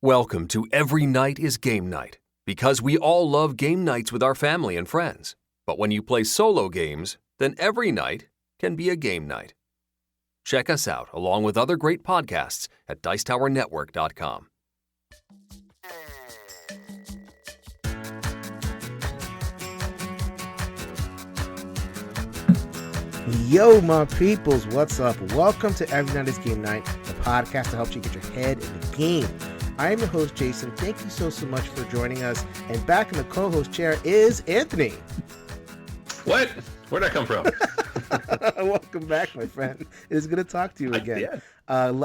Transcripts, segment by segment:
Welcome to Every Night is Game Night, because we all love game nights with our family and friends. But when you play solo games, then every night can be a game night. Check us out along with other great podcasts at dicetowernetwork.com. Yo, my peoples, what's up? Welcome to Every Night is Game Night, the podcast that helps you get your head in the game. I am your host, Jason. Thank you so much for joining us. And back in the co-host chair is Anthony. What? Where'd I come from? Welcome back, my friend. It is good to talk to you again.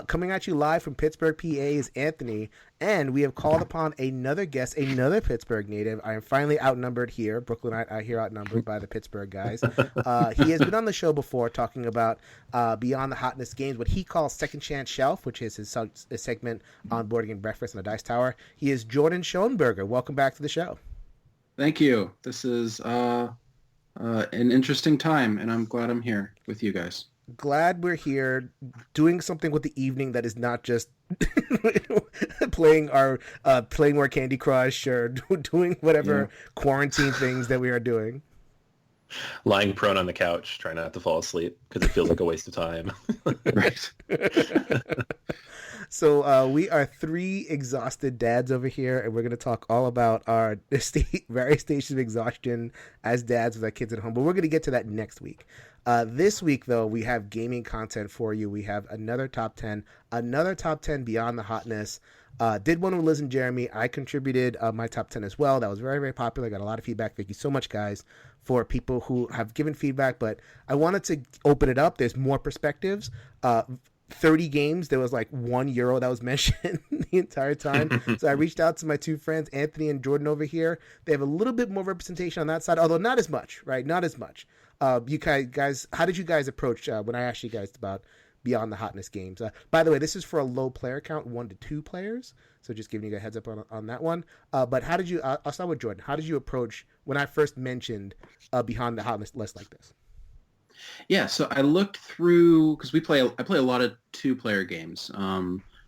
Coming at you live from Pittsburgh, PA is Anthony, and we have called upon another guest, another Pittsburgh native. I am finally outnumbered here. Brooklynite out here outnumbered by the Pittsburgh guys. He has been on the show before talking about Beyond the Hotness games, what he calls Second Chance Shelf, which is his segment on Board Game Breakfast on the Dice Tower. He is Jordan Shoenberger. Welcome back to the show. Thank you. This is an interesting time, and I'm glad I'm here with you guys. Glad we're here doing something with the evening that is not just playing more Candy Crush or doing whatever quarantine things that we are doing. Lying prone on the couch, trying not to fall asleep because it feels like a waste of time. Right. So we are three exhausted dads over here, and we're going to talk all about our various stages of exhaustion as dads with our kids at home. But we're going to get to that next week. This week, though, we have gaming content for you. We have another top 10 Beyond the Hotness. Did one with Liz and Jeremy. I contributed my top 10 as well. That was very, very popular. Got a lot of feedback. Thank you so much, guys, for people who have given feedback. But I wanted to open it up. There's more perspectives. 30 games, there was like €1 that was mentioned the entire time. So I reached out to my two friends, Anthony and Jordan over here. They have a little bit more representation on that side, although not as much, right? Not as much. You guys, how did you guys approach when I asked you guys about Beyond the Hotness games? By the way, this is for a low player count, 1 to 2 players. So just giving you a heads up on that one. But how did you, I'll start with Jordan. How did you approach when I first mentioned Beyond the Hotness list like this? Yeah, so I looked through, because I play a lot of 2-player games.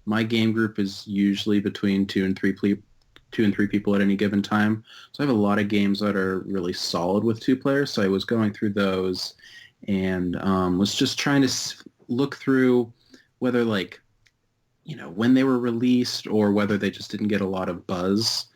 My game group is usually between 2 and 3 people at any given time. So I have a lot of games that are really solid with 2 players. So I was going through those and was just trying to look through whether, like, when they were released or whether they just didn't get a lot of buzz.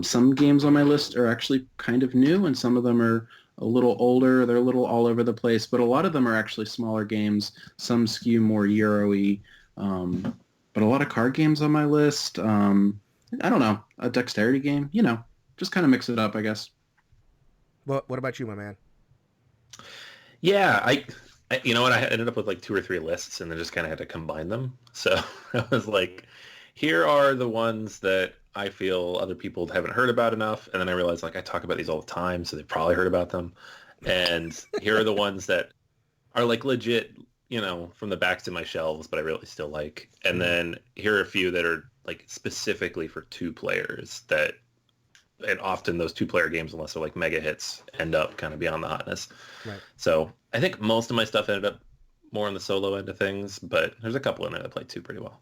Some games on my list are actually kind of new, and some of them are a little older. They're a little all over the place, but a lot of them are actually smaller games. Some skew more Euro-y, but a lot of card games on my list. I don't know, a dexterity game, just kind of mix it up, I guess. What about you, my man? Yeah, I you know what? I ended up with like 2 or 3 lists, and then just kind of had to combine them. So I was like, here are the ones that I feel other people haven't heard about enough. And then I realized, like, I talk about these all the time, so they've probably heard about them. And here are the ones that are, like, legit, from the backs of my shelves, but I really still like. And then here are a few that are, like, specifically for 2 players and often those 2-player games, unless they're, like, mega hits, end up kind of Beyond the Hotness. Right. So I think most of my stuff ended up more on the solo end of things, but there's a couple in there that play 2 pretty well.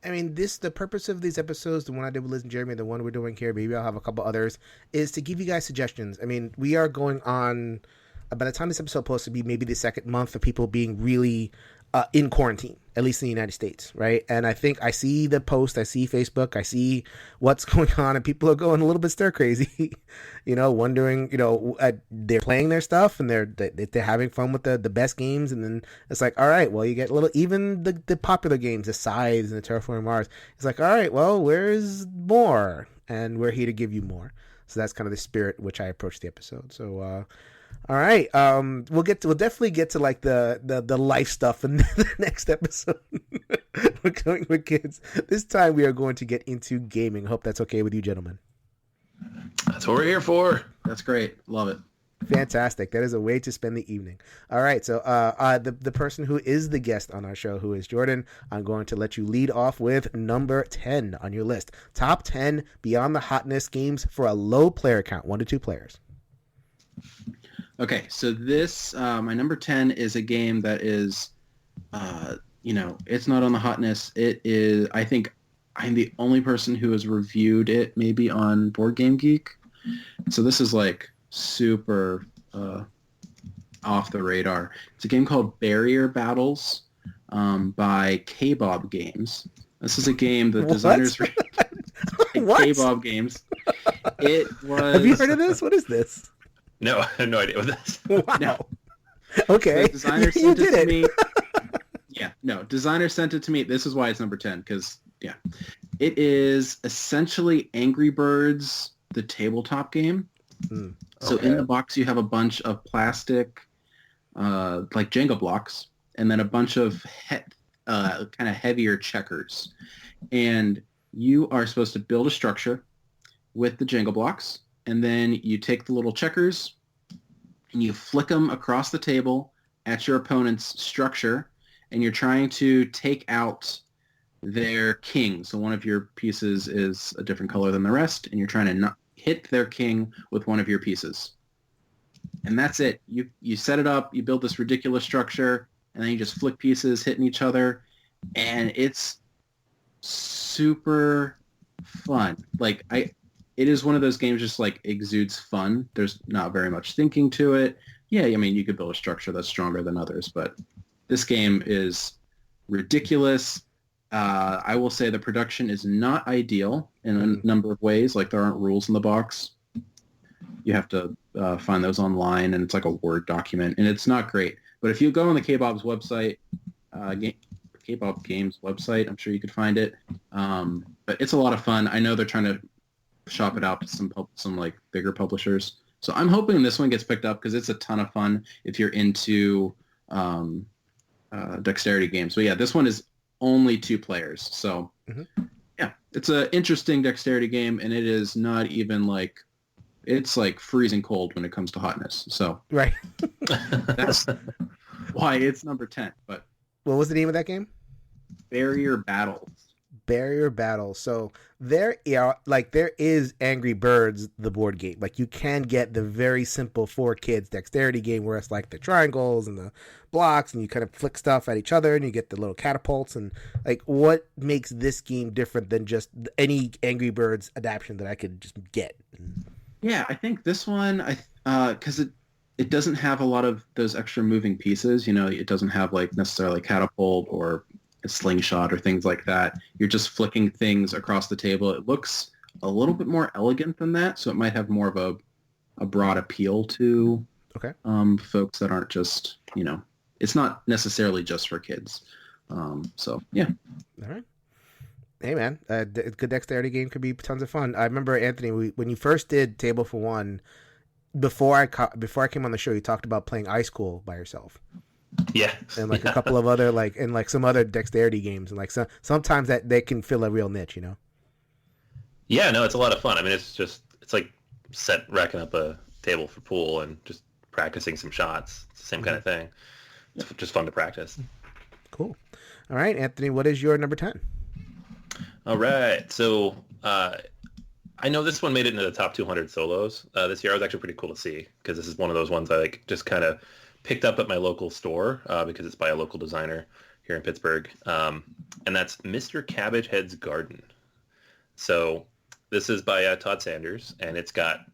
I mean, the purpose of these episodes, the one I did with Liz and Jeremy, the one we're doing here, maybe I'll have a couple others, is to give you guys suggestions. I mean, we are going on, by the time this episode posts, to be maybe the second month of people being really in quarantine, at least in the United States, right? And I think I see the post, I see Facebook, I see what's going on, and people are going a little bit stir crazy, wondering, they're playing their stuff and they're having fun with the best games, and then it's like, all right, well, you get even the popular games, the Scythes and the Terraforming Mars. It's like, all right, well, where's more? And we're here to give you more. So that's kind of the spirit in which I approach the episode. So, all right, we'll definitely get to like the life stuff in the next episode. We're going with kids. This time we are going to get into gaming. Hope that's okay with you, gentlemen. That's what we're here for. That's great. Love it. Fantastic. That is a way to spend the evening. All right, so the person who is the guest on our show, who is Jordan, I'm going to let you lead off with number 10 on your list. Top 10 Beyond the Hotness games for a low player count, 1 to 2 players. Okay, so this, my number 10 is a game that is, it's not on the Hotness. It is, I think, I'm the only person who has reviewed it maybe on Board Game Geek. So this is like super off the radar. It's a game called Barrier Battles by K-Bob Games. This is a game the designers What? K-Bob Games. It was. Have you heard of this? What is this? No, I have no idea what this. Wow. No. Okay. The designer sent it to me. Yeah, no. Designer sent it to me. This is why it's number 10, because, yeah. It is essentially Angry Birds, the tabletop game. Mm. So in the box, you have a bunch of plastic, like Jenga blocks, and then a bunch of kind of heavier checkers. And you are supposed to build a structure with the Jenga blocks, and then you take the little checkers and you flick them across the table at your opponent's structure, and you're trying to take out their king. So one of your pieces is a different color than the rest, and you're trying to not hit their king with one of your pieces. And that's it. You set it up, you build this ridiculous structure, and then you just flick pieces hitting each other, and it's super fun. Like it is one of those games just like exudes fun. There's not very much thinking to it. Yeah, I mean, you could build a structure that's stronger than others, but this game is ridiculous. I will say the production is not ideal in a number of ways. Like there aren't rules in the box. You have to find those online, and it's like a Word document, and it's not great. But if you go on the K-Bob's website, K-Bob Games website, I'm sure you could find it. But it's a lot of fun. I know they're trying to shop it out to some like bigger publishers. So I'm hoping this one gets picked up because it's a ton of fun if you're into dexterity games. But yeah, this one is only 2 players. So yeah, it's an interesting dexterity game, and it is not even like, it's like freezing cold when it comes to hotness. So Right. that's why it's number 10. But What was the name of that game? Barrier Battles. Barrier Battle. So there is Angry Birds, the board game. Like you can get the very simple for kids dexterity game where it's like the triangles and the blocks, and you kind of flick stuff at each other, and you get the little catapults. And like, what makes this game different than just any Angry Birds adaptation that I could just get? Yeah, I think this one, because it doesn't have a lot of those extra moving pieces. You know, it doesn't have like necessarily catapult or a slingshot or things like that. You're just flicking things across the table. It looks a little bit more elegant than that, so it might have more of a broad appeal to folks that aren't just, you know, it's not necessarily just for kids. So yeah. All right. Hey man, a good dexterity game could be tons of fun. I remember, Anthony, when you first did Table for One, before I came on the show, you talked about playing Ice Cool by yourself. Yeah. And like a couple of other some other dexterity games, and like sometimes that they can fill a real niche, you know. Yeah, no, it's a lot of fun. I mean, it's like racking up a table for pool and just practicing some shots. It's the same kind of thing. It's just fun to practice. Cool. All right, Anthony, what is your number 10? All right. So I know this one made it into the top 200 solos this year. It was actually pretty cool to see because this is one of those ones I like just kind of picked up at my local store because it's by a local designer here in Pittsburgh. And that's Mr. Cabbage Head's Garden. So this is by Todd Sanders, and it's got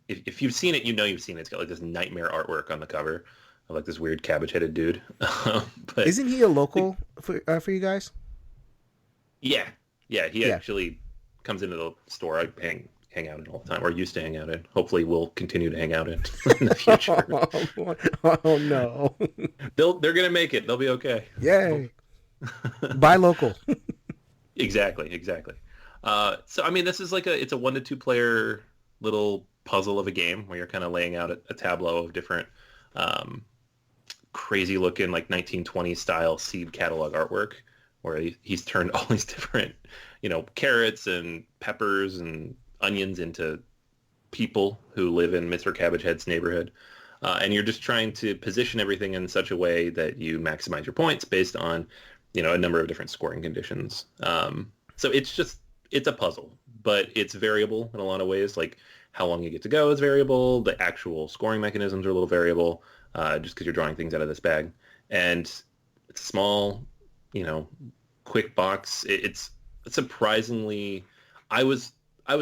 if you've seen it, you know you've seen it. It's got like this nightmare artwork on the cover of like this weird cabbage-headed dude. But Isn't he a local for you guys? Yeah. He actually comes into the store I hang out in all the time, or used to hang out in. Hopefully we'll continue to hang out in the future. Oh no. They're going to make it. They'll be okay. Yay. Buy local. Exactly. So, I mean, this is like it's a 1 to 2 player little puzzle of a game where you're kind of laying out a tableau of different crazy looking like 1920s style seed catalog artwork where he's turned all these different, you know, carrots and peppers and onions into people who live in Mr. Cabbage Head's neighborhood. And you're just trying to position everything in such a way that you maximize your points based on, you know, a number of different scoring conditions. So it's a puzzle, but it's variable in a lot of ways. Like how long you get to go is variable. The actual scoring mechanisms are a little variable just because you're drawing things out of this bag. And it's a small, you know, quick box. It's surprisingly, I was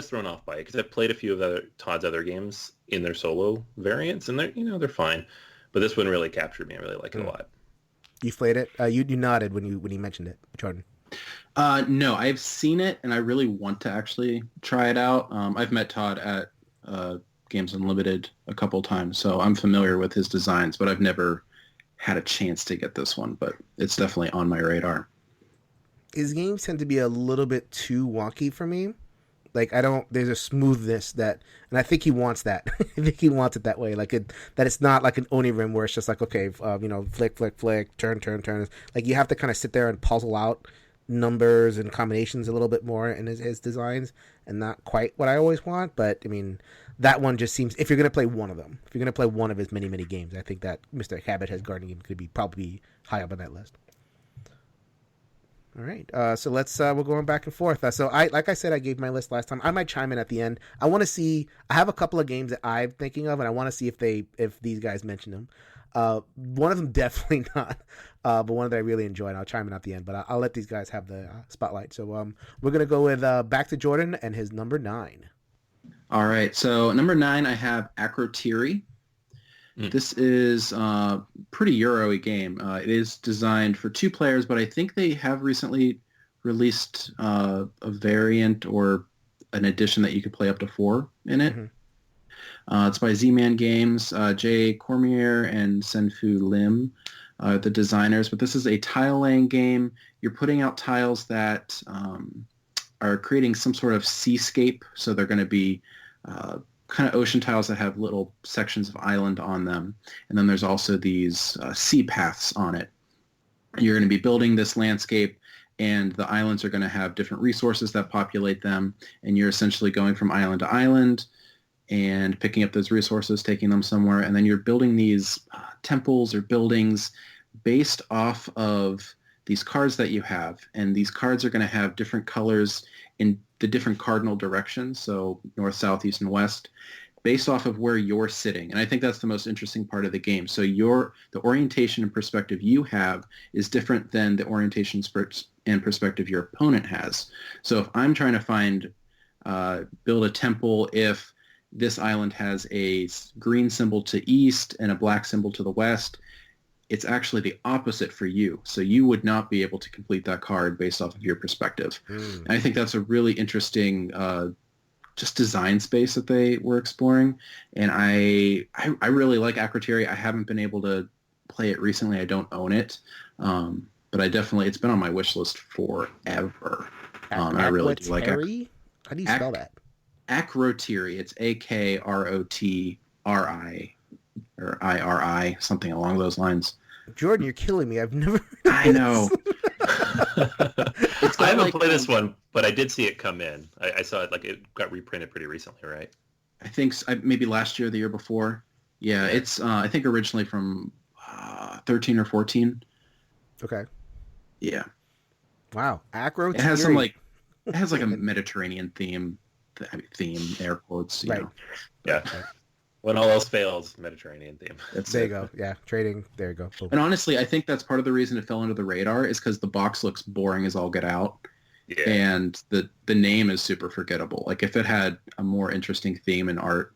thrown off by it because I've played a few of Todd's other games in their solo variants, and they're fine. But this one really captured me. I really like it a lot. You played it? You nodded when you mentioned it, Jordan. No, I've seen it, and I really want to actually try it out. I've met Todd at Games Unlimited a couple times, so I'm familiar with his designs, but I've never had a chance to get this one, but it's definitely on my radar. His games tend to be a little bit too wonky for me. Like, there's a smoothness that, and I think he wants that. I think he wants it that way. Like, that it's not like an Onirim where it's just like, okay, flick, flick, flick, turn. Like, you have to kind of sit there and puzzle out numbers and combinations a little bit more in his designs, and not quite what I always want. But, I mean, that one just seems, if you're going to play one of them, if you're going to play one of his many, many games, I think that Mr. Habit Has Gardening Game could probably high up on that list. All right, so we're going back and forth. Like I said, I gave my list last time. I might chime in at the end. I want to see. I have a couple of games that I'm thinking of, and I want to see if these guys mention them. One of them definitely not, but one that I really enjoy, and I'll chime in at the end. But I'll let these guys have the spotlight. So we're gonna go with back to Jordan and his number 9. All right, so number 9, I have Acrotiri. This is a pretty Euro-y game. It is designed for 2 players, but I think they have recently released a variant or an edition that you could play up to 4 in it. It's by Z-Man Games. Jay Cormier and Senfu Lim are the designers, but this is a tile-laying game. You're putting out tiles that are creating some sort of seascape, so they're going to be kind of ocean tiles that have little sections of island on them. And then there's also these sea paths on it. You're going to be building this landscape, and the islands are going to have different resources that populate them. And you're essentially going from island to island and picking up those resources, taking them somewhere. And then you're building these temples or buildings based off of these cards that you have. And these cards are going to have different colors in the different cardinal directions, so north, south, east, and west, based off of where you're sitting. And I think that's the most interesting part of the game. So the orientation and perspective you have is different than the orientation and perspective your opponent has. So if I'm trying to build a temple, if this island has a green symbol to east and a black symbol to the west, it's actually the opposite for you. So you would not be able to complete that card based off of your perspective. And I think that's a really interesting just design space that they were exploring. And I really like Acrotiri. I haven't been able to play it recently. I don't own it. But it's been on my wish list forever. I really do like it. How do you spell that? Acrotiri. It's Akrotri. Or IRI, something along those lines. Jordan, you're killing me. I've never. I know. I haven't played this one, but I did see it come in. I saw it, it got reprinted pretty recently, right? I think maybe last year, the year before. Yeah, it's I think originally from 13 or 14. Okay. Yeah. Wow, Acro. It has a Mediterranean theme, air quotes. You know. Yeah. When all else fails, Mediterranean theme. There you go. Yeah, trading. There you go. Boom. And honestly, I think that's part of the reason it fell under the radar is because the box looks boring as all get out. Yeah. And the name is super forgettable. Like, if it had a more interesting theme and art,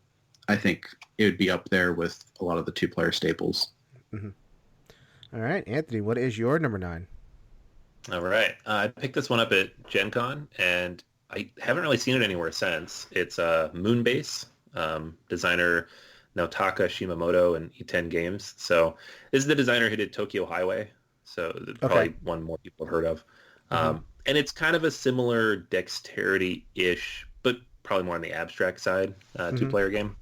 I think it would be up there with a lot of the 2-player staples. All right, Anthony, what is your number 9? All right. I picked this one up at Gen Con, and I haven't really seen it anywhere since. It's Moonbase. Designer Naotaka Shimamoto and E10 Games. So this is the designer who did Tokyo Highway. So probably one more people have heard of. And it's kind of a similar dexterity-ish, but probably more on the abstract side, 2-player game.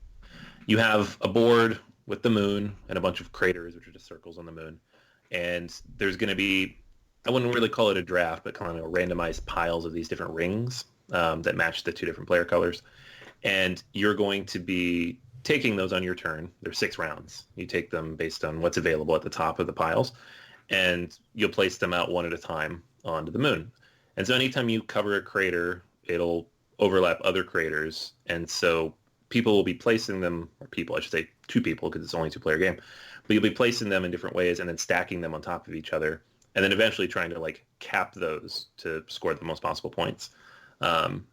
You have a board with the moon and a bunch of craters, which are just circles on the moon. And there's going to be, I wouldn't really call it a draft, but kind of randomized piles of these different rings that match the 2 different player colors. And you're going to be taking those on your turn. There's 6 rounds. You take them based on what's available at the top of the piles, and you'll place them out one at a time onto the moon. And so anytime you cover a crater, it'll overlap other craters. And so people will be placing them, or people, I should say 2 people because it's only a 2-player game, but you'll be placing them in different ways and then stacking them on top of each other. and then eventually trying to like cap those to score the most possible points. And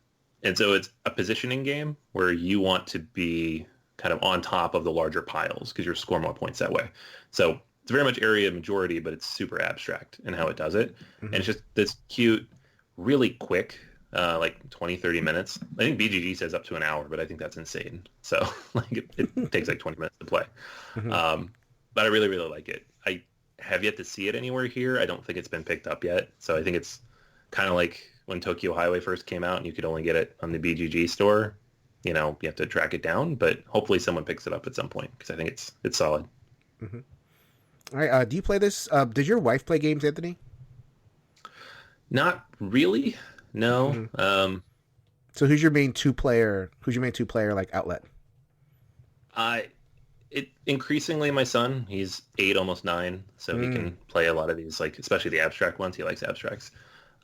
so it's a positioning game where you want to be kind of on top of the larger piles because you'll score more points that way. So it's very much area majority, but it's super abstract in how it does it. And it's just this cute, really quick, like 20, 30 minutes. I think BGG says up to an hour, but I think that's insane. So like it takes like 20 minutes to play. But I really, really like it. I have yet to see it anywhere here. I don't think it's been picked up yet. So I think it's kind of like when Tokyo Highway first came out and you could only get it on the BGG store. You know, you have to track it down, but hopefully someone picks it up at some point because I think it's solid. All right. Do you play this? Does your wife play games, Anthony? Not really. No. So who's your main two-player like outlet? It increasingly my son. He's 8, almost 9, so he can play a lot of these, like especially the abstract ones. He likes abstracts.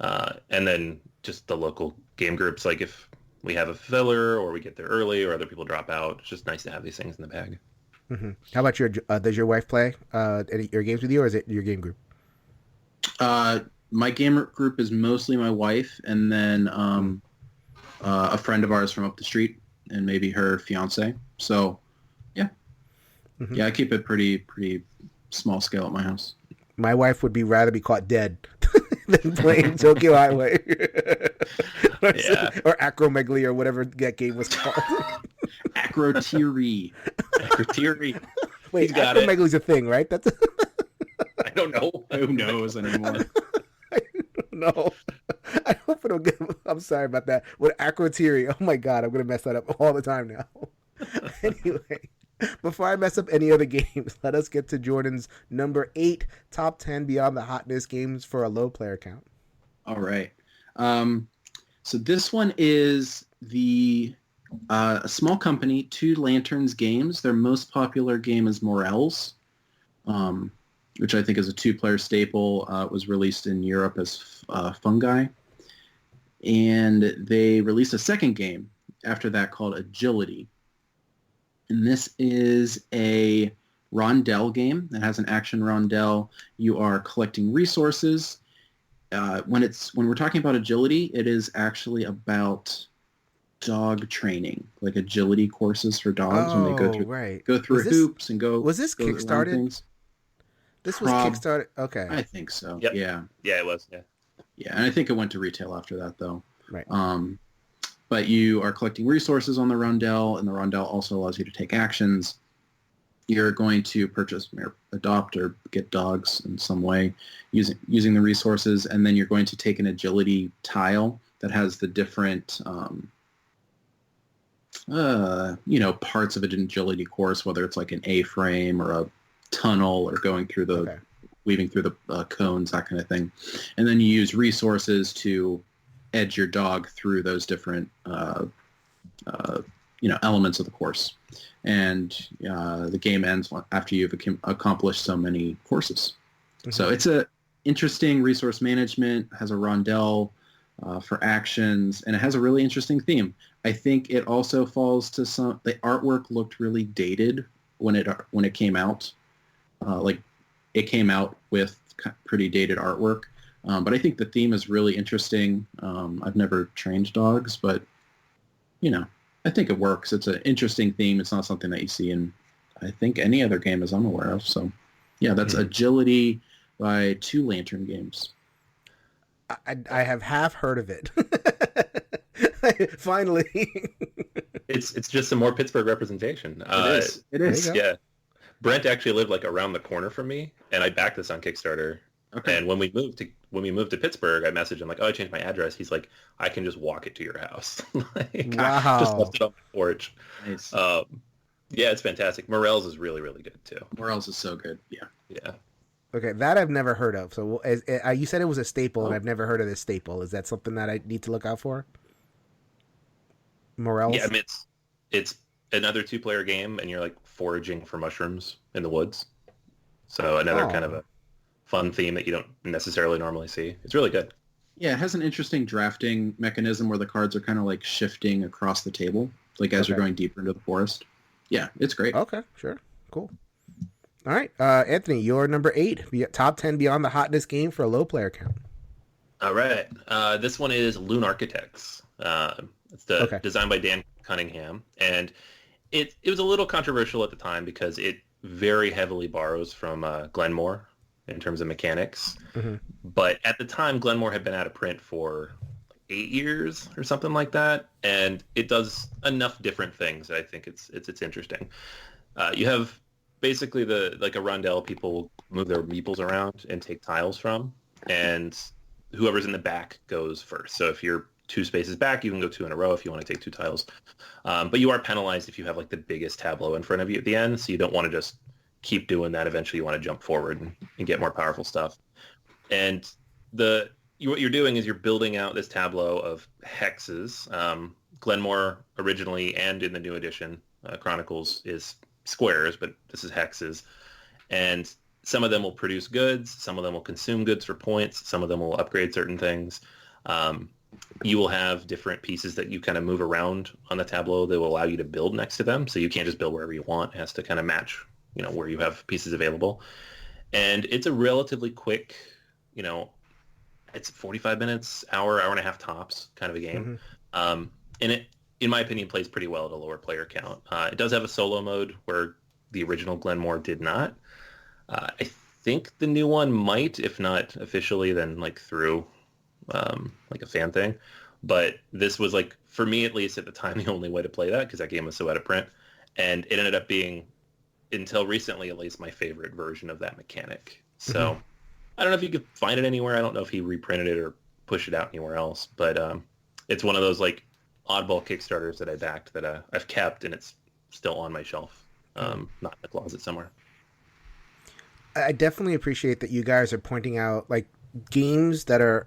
And then just the local game groups, like if we have a filler or we get there early or other people drop out, it's just nice to have these things in the bag. How about does your wife play your games with you, or is it your game group? My game group is mostly my wife, and then a friend of ours from up the street, and maybe her fiance. So, yeah. Yeah, I keep it pretty small scale at my house. My wife would rather be caught dead than playing Tokyo Highway or Acromegaly or whatever that game was called. Acrotiri. Wait, Acromegaly's a thing, right? That's I don't know. Who knows anymore? I don't know. I hope I don't get. I'm sorry about that. With Acrotiri, oh my god, I'm gonna mess that up all the time now. Anyway. Before I mess up any other games, let us get to Jordan's number 8 top 10 beyond the hotness games for a low player count. All right. So this one is a small company, Two Lanterns Games. Their most popular game is Morels, which I think is a 2-player staple. It was released in Europe as Fungi. And they released a second game after that called Agility. And this is a rondel game that has an action rondel. You are collecting resources. When we're talking about agility, it is actually about dog training, like agility courses for dogs when they go through hoops and go. Was this Kickstarted? This was Kickstarted. Okay, I think so. Yep. Yeah, it was. Yeah, and I think it went to retail after that though. Right. But you are collecting resources on the rondel, and the rondel also allows you to take actions. You're going to purchase or adopt or get dogs in some way using the resources, and then you're going to take an agility tile that has the different parts of an agility course, whether it's like an A-frame or a tunnel or going through weaving through the cones, that kind of thing. And then you use resources to edge your dog through those different elements of the course, and the game ends after you've accomplished so many courses. So it's a interesting resource management, has a rondel for actions, and it has a really interesting theme. I think it also falls to the artwork looked really dated when it came out. Like it came out with pretty dated artwork. But I think the theme is really interesting. I've never trained dogs, but, I think it works. It's an interesting theme. It's not something that you see in, I think, any other game as I'm aware of. So, yeah, that's Agility by Two Lantern Games. I have half heard of it. Finally. It's just some more Pittsburgh representation. It is. Yeah. Brent actually lived like around the corner from me, and I backed this on Kickstarter. Okay. And when we moved to Pittsburgh, I messaged him like, "Oh, I changed my address." He's like, "I can just walk it to your house." Wow. Just left it on the porch. Nice. Yeah, it's fantastic. Morels is really, really good too. Morels is so good. Yeah. Yeah. Okay, that I've never heard of. So you said it was a staple, and I've never heard of this staple. Is that something that I need to look out for? Morels? Yeah, I mean, it's another 2-player game, and you're like foraging for mushrooms in the woods. So another kind of a fun theme that you don't necessarily normally see. It's really good. Yeah, it has an interesting drafting mechanism where the cards are kind of like shifting across the table, like as you're going deeper into the forest. Yeah, it's great. Okay, sure. Cool. All right, Anthony, you're number 8. Top 10 beyond the hotness game for a low player count. All right. This one is Loon Architects. It's designed by Dan Cunningham, and it was a little controversial at the time because it very heavily borrows from Glenmore in terms of mechanics. Mm-hmm. But at the time, Glenmore had been out of print for 8 years or something like that, and it does enough different things that I think it's interesting. You have basically a rondel people move their meeples around and take tiles from, and whoever's in the back goes first. So if you're 2 spaces back, you can go 2 in a row if you want to take 2 tiles. But you are penalized if you have like the biggest tableau in front of you at the end, so you don't want to just keep doing that. Eventually you want to jump forward and get more powerful stuff. And what you're doing is you're building out this tableau of hexes. Glenmore originally and in the new edition, Chronicles, is squares, but this is hexes. And some of them will produce goods, some of them will consume goods for points, some of them will upgrade certain things. You will have different pieces that you kind of move around on the tableau that will allow you to build next to them. So you can't just build wherever you want. It has to kind of match, where you have pieces available. And it's a relatively quick, it's 45 minutes, hour and a half tops kind of a game. Mm-hmm. And it, in my opinion, plays pretty well at a lower player count. It does have a solo mode where the original Glenmore did not. I think the new one might, if not officially, then through a fan thing. But this was for me at least at the time, the only way to play that because that game was so out of print. And it ended up being, until recently at least, my favorite version of that mechanic. So mm-hmm. I don't know if you could find it anywhere. I don't know if he reprinted it or pushed it out anywhere else. But it's one of those oddball Kickstarters that I backed that I've kept, and it's still on my shelf, not in the closet somewhere. I definitely appreciate that you guys are pointing out games that are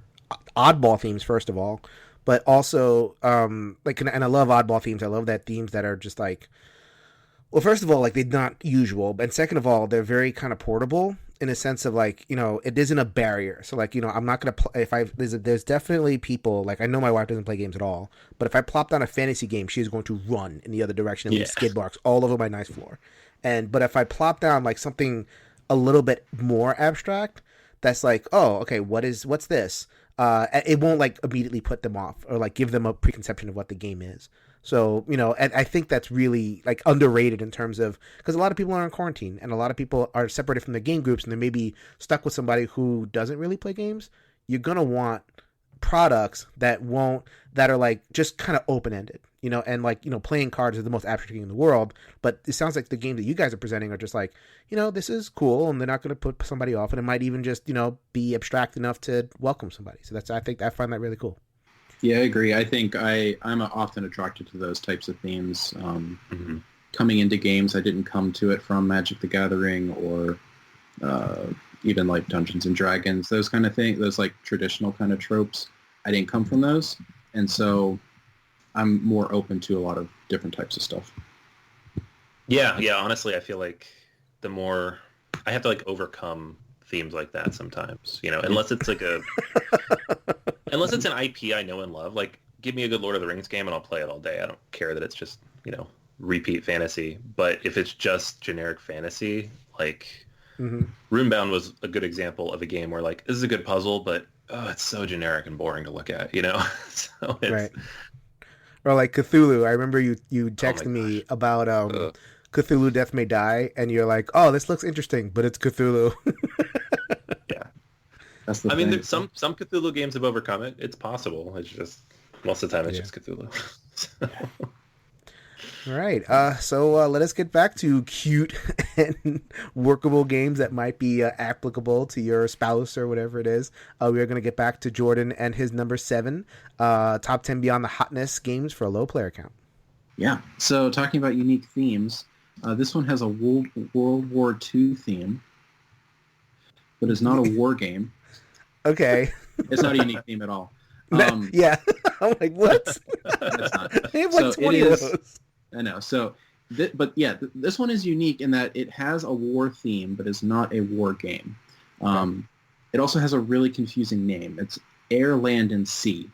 oddball themes, first of all, but also and I love oddball themes. I love that themes that are just well, first of all, they're not usual, and second of all, they're very kind of portable in a sense of it isn't a barrier. So I'm not gonna play there's definitely people I know my wife doesn't play games at all, but if I plop down a fantasy game, she's going to run in the other direction and leave skid marks all over my nice floor. But if I plop down something a little bit more abstract, that's oh, okay, what's this? It won't immediately put them off or give them a preconception of what the game is. So, and I think that's really underrated in terms of, because a lot of people are in quarantine and a lot of people are separated from their game groups and they may be stuck with somebody who doesn't really play games. You're going to want products that are just kind of open-ended, and playing cards is the most abstract game in the world, but it sounds like the game that you guys are presenting are just this is cool, and they're not going to put somebody off, and it might even just, be abstract enough to welcome somebody. So I find that really cool. Yeah, I agree. I think I'm often attracted to those types of themes. Mm-hmm. Coming into games, I didn't come to it from Magic the Gathering or even Dungeons and Dragons, those kind of things, those traditional kind of tropes. I didn't come from those, and so I'm more open to a lot of different types of stuff. Yeah. Honestly, I feel the more I have to overcome themes like that sometimes, unless it's unless it's an IP I know and love. Give me a good Lord of the Rings game and I'll play it all day. I don't care that it's just repeat fantasy. But if it's just generic fantasy, mm-hmm. Runebound was a good example of a game where this is a good puzzle, but it's so generic and boring to look at, So it's, right. Or Cthulhu. I remember you texted me about Cthulhu Death May Die, and you're oh, this looks interesting, but it's Cthulhu. Yeah. That's the thing. Some Cthulhu games have overcome it. It's possible. It's just most of the time it's just Cthulhu. All right. So let us get back to cute and workable games that might be applicable to your spouse or whatever it is. We are going to get back to Jordan and his number 7, top 10 beyond the hotness games for a low player count. Yeah. So talking about unique themes, this one has a World War II theme, but it's not a war game. Okay. It's not a unique theme at all. Yeah. I'm what? It's not. They have 20 of those. I know. So, this one is unique in that it has a war theme, but it's not a war game. It also has a really confusing name. It's Air, Land, and Sea.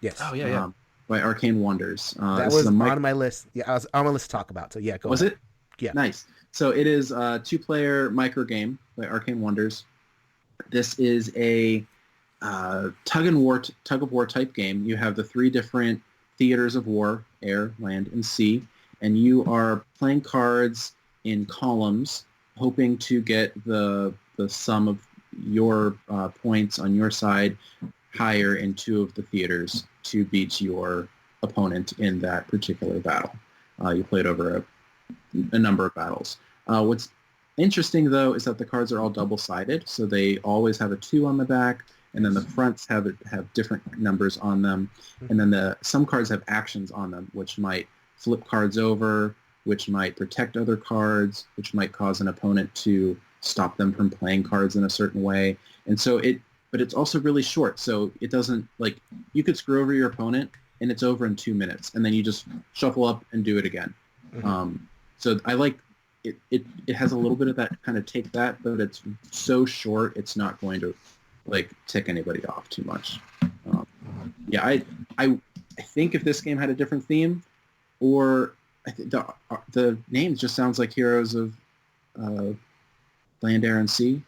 Yes. Oh, yeah. By Arcane Wonders. That was on my list. Yeah, I was on my list to talk about. So, yeah, go Was ahead. it? Yeah. Nice. So it is a 2-player micro game by Arcane Wonders. This is a tug of war type game. You have the 3 different theaters of war: air, land, and sea, and you are playing cards in columns, hoping to get the sum of your points on your side higher in 2 of the theaters to beat your opponent in that particular battle. You play it over a number of battles. What's interesting, though, is that the cards are all double-sided, so they always have a 2 on the back, and then the fronts have different numbers on them, and then some cards have actions on them, which might flip cards over, which might protect other cards, which might cause an opponent to stop them from playing cards in a certain way. And so but it's also really short, so it doesn't, like, you could screw over your opponent, and it's over in 2 minutes, and then you just shuffle up and do it again. So I like it. It has a little bit of that kind of take that, but it's so short, it's not going to like tick anybody off too much. Yeah, I think if this game had a different theme, or I think the name just sounds like Heroes of Land, Air, and Sea.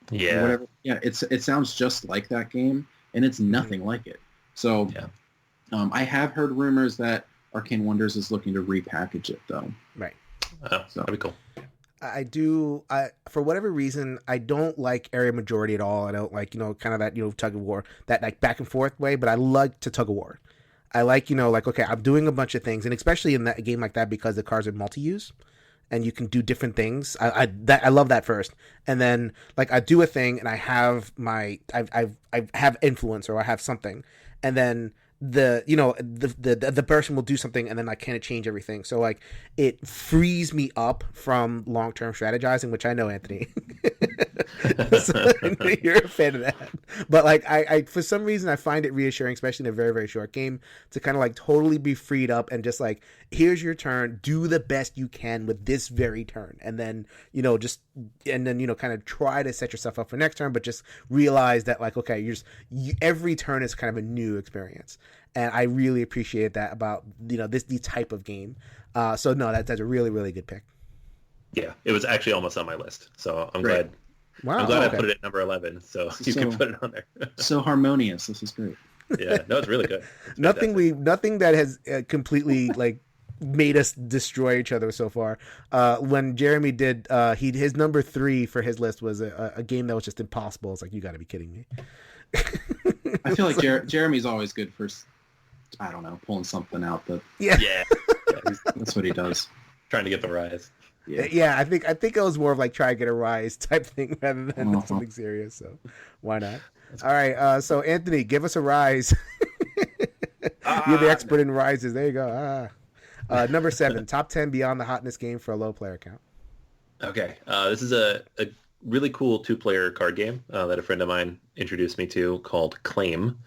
Yeah. Or whatever. Yeah, it sounds just like that game, and it's nothing like it. So yeah. I have heard rumors that Arcane Wonders is looking to repackage it, though. Right. Oh, so that'd be cool. I do. For whatever reason, I don't like area majority at all. I don't like, kind of that, tug of war, that like back and forth way, but I like to tug of war. I like, like, okay, I'm doing a bunch of things, and especially in that game like that, because the cards are multi-use and you can do different things. I love that first. And then like I do a thing and I have I have influence, or I have something, and then the person will do something, and then I kind of change everything. So like it frees me up from long-term strategizing, which I know, Anthony. So, you're a fan of that. But like I for some reason I find it reassuring, especially in a very, very short game, to kind of like totally be freed up and just like, here's your turn, do the best you can with this very turn, and then kind of try to set yourself up for next turn, but just realize that like, okay, every turn is kind of a new experience. And I really appreciate that about this type of game. So no, that's a really, really good pick. Yeah, it was actually almost on my list, so I'm glad. Wow, I'm glad I put it at number 11, so you can put it on there. So harmonious. This is great. Yeah, no, it's really good. It's nothing that has completely like made us destroy each other so far. When Jeremy did, his number 3 for his list was a game that was just impossible. It's like, you got to be kidding me. I feel like Jeremy's always good for, I don't know, pulling something out. But yeah. That's what he does. Trying to get the rise. Yeah, I think it was more of like try to get a rise type thing rather than something serious. So why not? All right. So Anthony, give us a rise. You're the expert in rises. There you go. Number 7, top 10 beyond the Hotness game for a low player count. Okay. This is a really cool 2-player card game that a friend of mine introduced me to, called Claim.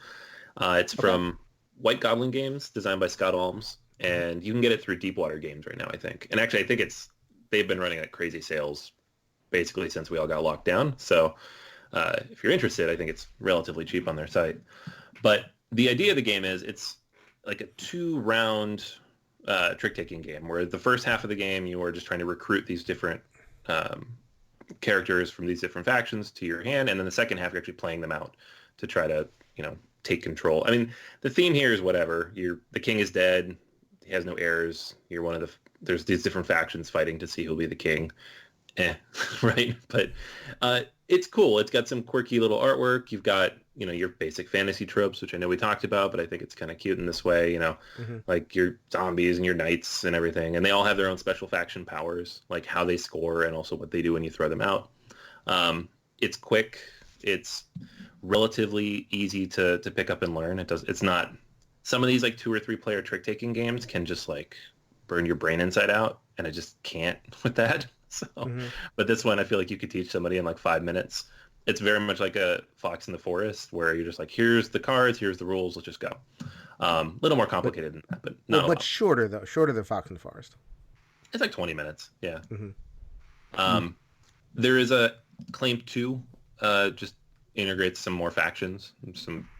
It's from White Goblin Games, designed by Scott Alms, and you can get it through Deepwater Games right now, I think. And actually, I think they've been running like crazy sales basically since we all got locked down. So if you're interested, I think it's relatively cheap on their site. But the idea of the game is it's like a 2-round trick-taking game, where the first half of the game you are just trying to recruit these different characters from these different factions to your hand, and then the second half you're actually playing them out to try to take control. I mean, the theme here is whatever. The king is dead, he has no heirs, you're one of there's these different factions fighting to see who'll be the king. Right? But it's cool. It's got some quirky little artwork. You've got your basic fantasy tropes, which I know we talked about, but I think it's kind of cute in this way, like your zombies and your knights and everything. And they all have their own special faction powers, like how they score and also what they do when you throw them out. It's quick. It's relatively easy to pick up and learn. It's not, some of these like 2 or 3 player trick-taking games can just like burn your brain inside out, and I just can't with that. So, but this one I feel like you could teach somebody in like 5 minutes. It's very much like a Fox in the Forest, where you're just like, here's the cards, here's the rules, let's just go. A little more complicated than that, but not but shorter though, shorter than Fox in the Forest. It's like 20 minutes, yeah. There is a Claim 2, just integrates some more factions,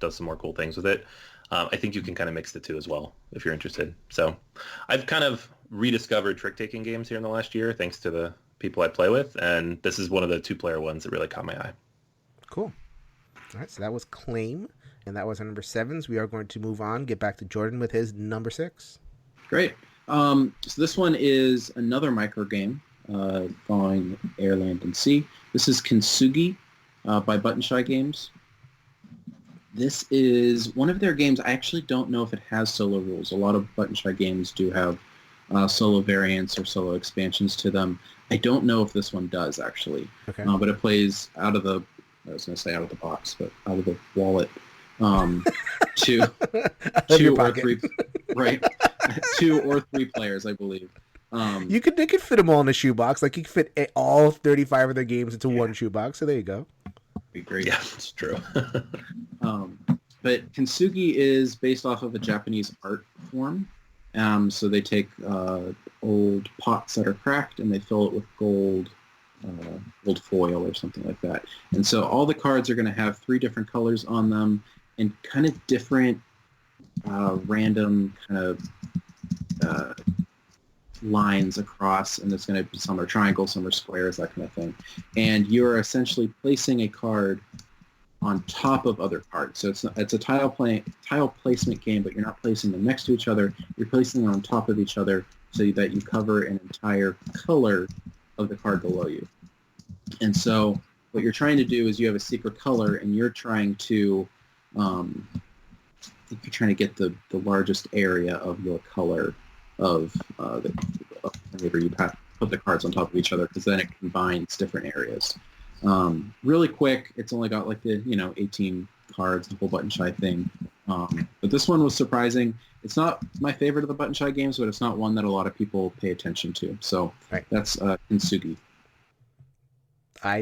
does some more cool things with it. I think you can kind of mix the two as well if you're interested. So I've kind of rediscovered trick-taking games here in the last year, thanks to the people I play with, and this is one of the 2-player ones that really caught my eye. Cool. All right, so that was Claim, and that was our number 7s. We are going to move on, get back to Jordan with his number 6. Great. So this one is another micro game following Air, Land, and Sea. This is Kintsugi by Button Shy Games. This is one of their games. I actually don't know if it has solo rules. A lot of Button Shy games do have solo variants or solo expansions to them. I don't know if this one does, actually. Okay. But it plays out of the, I was going to say out of the box, but out of the wallet. Two or three, right? 2 or 3 players, I believe. They could fit them all in a shoebox. Like you could fit all 35 of their games into one shoebox. So there you go. Be great. Yeah, it's true. But Kintsugi is based off of a Japanese art form. So they take old pots that are cracked and they fill it with gold foil or something like that. And so all the cards are going to have 3 different colors on them and kind of different random kind of lines across, and it's going to be, some are triangles, some are squares, that kind of thing. And you're essentially placing a card on top of other cards. So it's a tile placement game, but you're not placing them next to each other. You're placing them on top of each other so that you cover an entire color of the card below you. And so what you're trying to do is you have a secret color, and you're trying to get the largest area of your color of whenever you put the cards on top of each other, because then it combines different areas. Really quick. It's only got like the 18 cards, the whole Button Shy thing. But this one was surprising. It's not my favorite of the Button Shy games, but it's not one that a lot of people pay attention to. So That's Kintsugi. I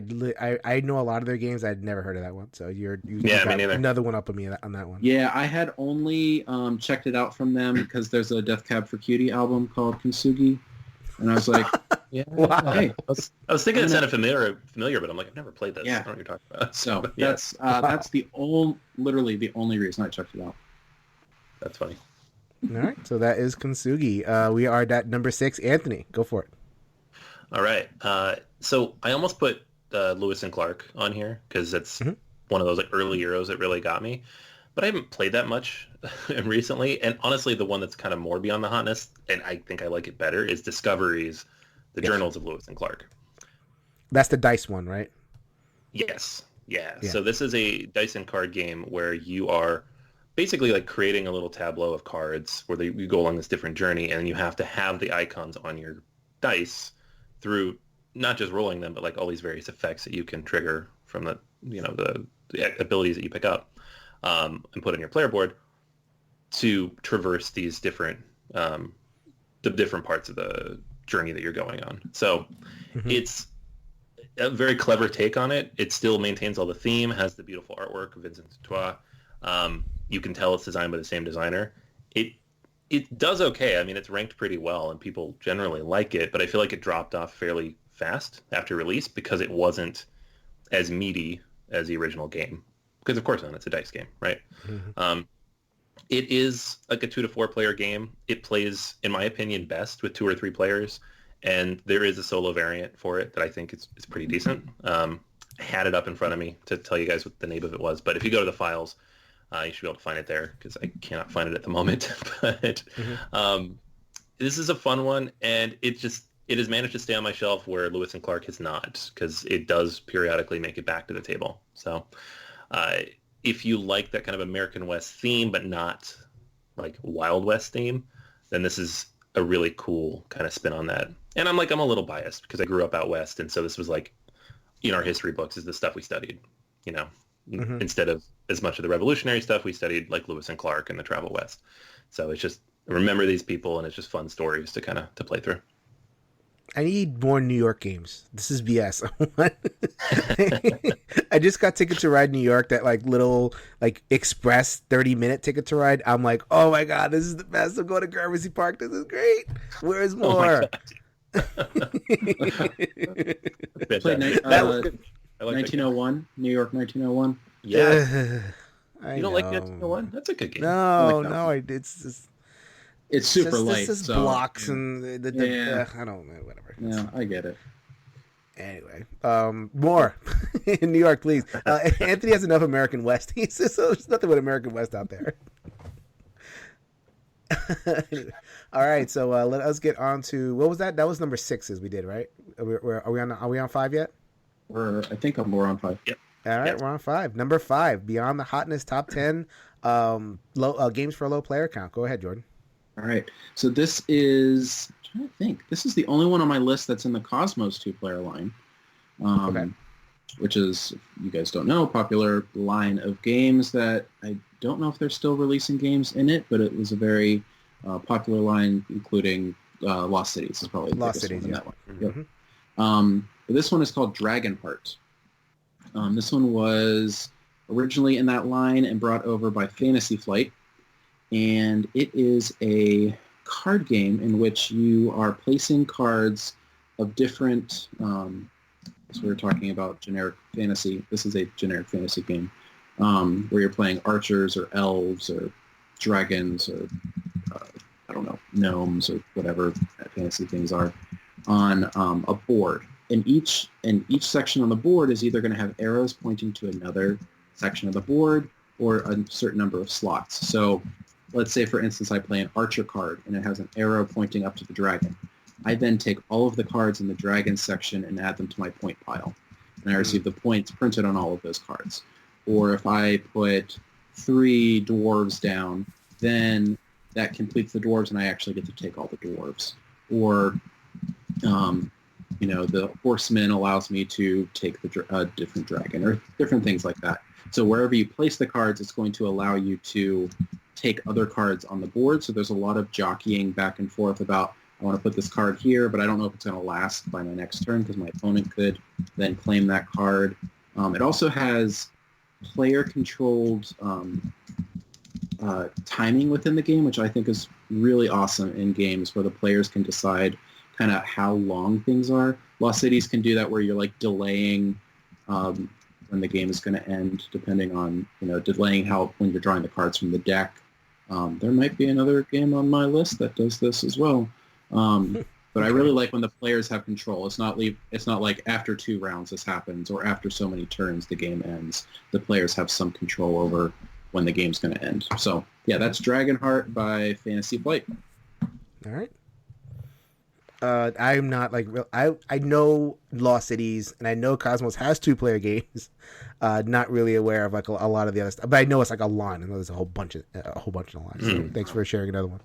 know a lot of their games. I'd never heard of that one. So you me neither. Another one up on me on that one. Yeah, I had only checked it out from them because there's a Death Cab for Cutie album called Kintsugi, and I was like, yeah, wow. Hey, I was thinking it sounded familiar, but I'm like, I've never played this. Yeah. I don't know what you're talking about. So yeah. that's literally the only reason I checked it out. That's funny. All right, so that is Kintsugi. We are at number 6. Anthony, go for it. All right. So I almost put Lewis and Clark on here because it's one of those like early Euros that really got me. But I haven't played that much recently. And honestly, the one that's kind of more beyond the hotness, and I think I like it better, is Discoveries, the Journals of Lewis and Clark. That's the dice one, right? Yes. Yeah. So this is a dice and card game where you are basically like creating a little tableau of cards where you go along this different journey, and you have to have the icons on your dice through not just rolling them, but like all these various effects that you can trigger from the abilities that you pick up and put on your player board to traverse these different the different parts of the journey that you're going on. So it's a very clever take on it. It still maintains all the theme, has the beautiful artwork of Vincent Dutoit. You can tell it's designed by the same designer. It does okay. I mean, it's ranked pretty well, and people generally like it, but I feel like it dropped off fairly fast after release because it wasn't as meaty as the original game. Because of course not, it's a dice game, right? It is like a 2 to 4 player game. It plays, in my opinion, best with 2 or 3 players, and there is a solo variant for it that I think is pretty decent. I had it up in front of me to tell you guys what the name of it was, but if you go to the files, you should be able to find it there because I cannot find it at the moment. But this is a fun one, and it has managed to stay on my shelf where Lewis and Clark has not, because it does periodically make it back to the table. So if you like that kind of American West theme, but not like Wild West theme, then this is a really cool kind of spin on that. And I'm a little biased because I grew up out West, and so this was like in our history books is the stuff we studied, instead of as much of the revolutionary stuff we studied, like Lewis and Clark and the Travel West. So it's just remember these people, and it's just fun stories to play through. I need more New York games. This is BS. I just got Ticket to Ride New York, that little express 30-minute Ticket to Ride. I'm like, oh my God, this is the best. I'm going to Gramercy Park. This is great. Where's more? Played 1901, New York 1901. Yeah. You don't like 1901? That's a good game. No, it's super light. This is blocks and the I don't know, whatever. Yeah, I get it. Anyway, more in New York, please. Anthony has enough American West. He says so there's nothing but American West out there. Anyway, all right, so let us get on to what was that? That was number 6 as we did, right? Are we on 5 yet? I think we're on 5. Yep. All right, We're on 5. Number 5, Beyond the Hotness Top 10 games for a low player count. Go ahead, Jordan. All right. So this is, I'm trying to think. This is the only one on my list that's in the Cosmos 2-player line, Okay. which is, if you guys don't know, a popular line of games that I don't know if they're still releasing games in it, but it was a very popular line, including Lost Cities is probably the Lost biggest Cities, one in yeah. that one. Yep. But this one is called Dragonheart. This one was originally in that line and brought over by Fantasy Flight. And it is a card game in which you are placing cards of different, so we're talking about generic fantasy. This is a generic fantasy game where you're playing archers or elves or dragons or, I don't know, gnomes or whatever fantasy things are on a board. And each section on the board is either going to have arrows pointing to another section of the board or a certain number of slots. So let's say, for instance, I play an archer card and it has an arrow pointing up to the dragon. I then take all of the cards in the dragon section and add them to my point pile. And I receive the points printed on all of those cards. Or if I put 3 dwarves down, then that completes the dwarves and I actually get to take all the dwarves. Or, the horseman allows me to take the different dragon or different things like that. So wherever you place the cards, it's going to allow you to take other cards on the board. So there's a lot of jockeying back and forth about, I want to put this card here, but I don't know if it's going to last by my next turn because my opponent could then claim that card. It also has player-controlled timing within the game, which I think is really awesome in games where the players can decide kind of how long things are. Lost Cities can do that where you're like delaying when the game is going to end, depending on, delaying when you're drawing the cards from the deck. There might be another game on my list that does this as well. But I really like when the players have control. It's not like after 2 rounds this happens or after so many turns the game ends. The players have some control over when the game's going to end. So, yeah, that's Dragonheart by Fantasy Flight. All right. I'm not like I know Lost Cities and I know Cosmos has 2-player games. Not really aware of like a lot of the other stuff, but I know it's like a line. I know there's a whole bunch of the lines. So thanks for sharing another one.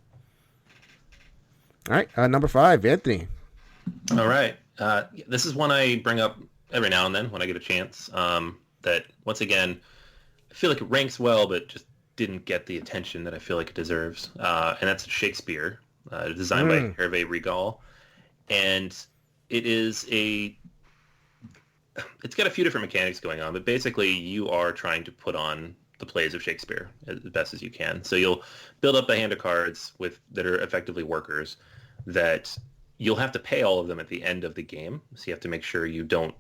All right, number 5, Anthony. All right, this is one I bring up every now and then when I get a chance. That once again, I feel like it ranks well, but just didn't get the attention that I feel like it deserves. And that's Shakespeare, designed by Hervé Rigal. And it's got a few different mechanics going on, but basically you are trying to put on the plays of Shakespeare as best as you can. So you'll build up a hand of cards that are effectively workers that you'll have to pay all of them at the end of the game. So you have to make sure you don't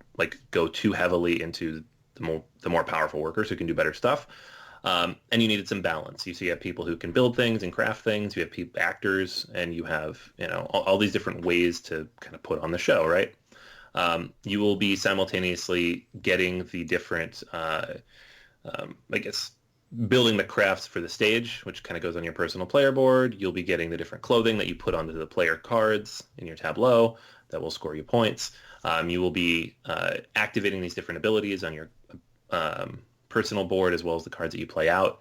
go too heavily into the more powerful workers who can do better stuff. And you needed some balance. So you have people who can build things and craft things. You have actors, and you have all these different ways to kind of put on the show, right? You will be simultaneously getting the different, building the crafts for the stage, which kind of goes on your personal player board. You'll be getting the different clothing that you put onto the player cards in your tableau that will score you points. You will be activating these different abilities on your personal board as well as the cards that you play out.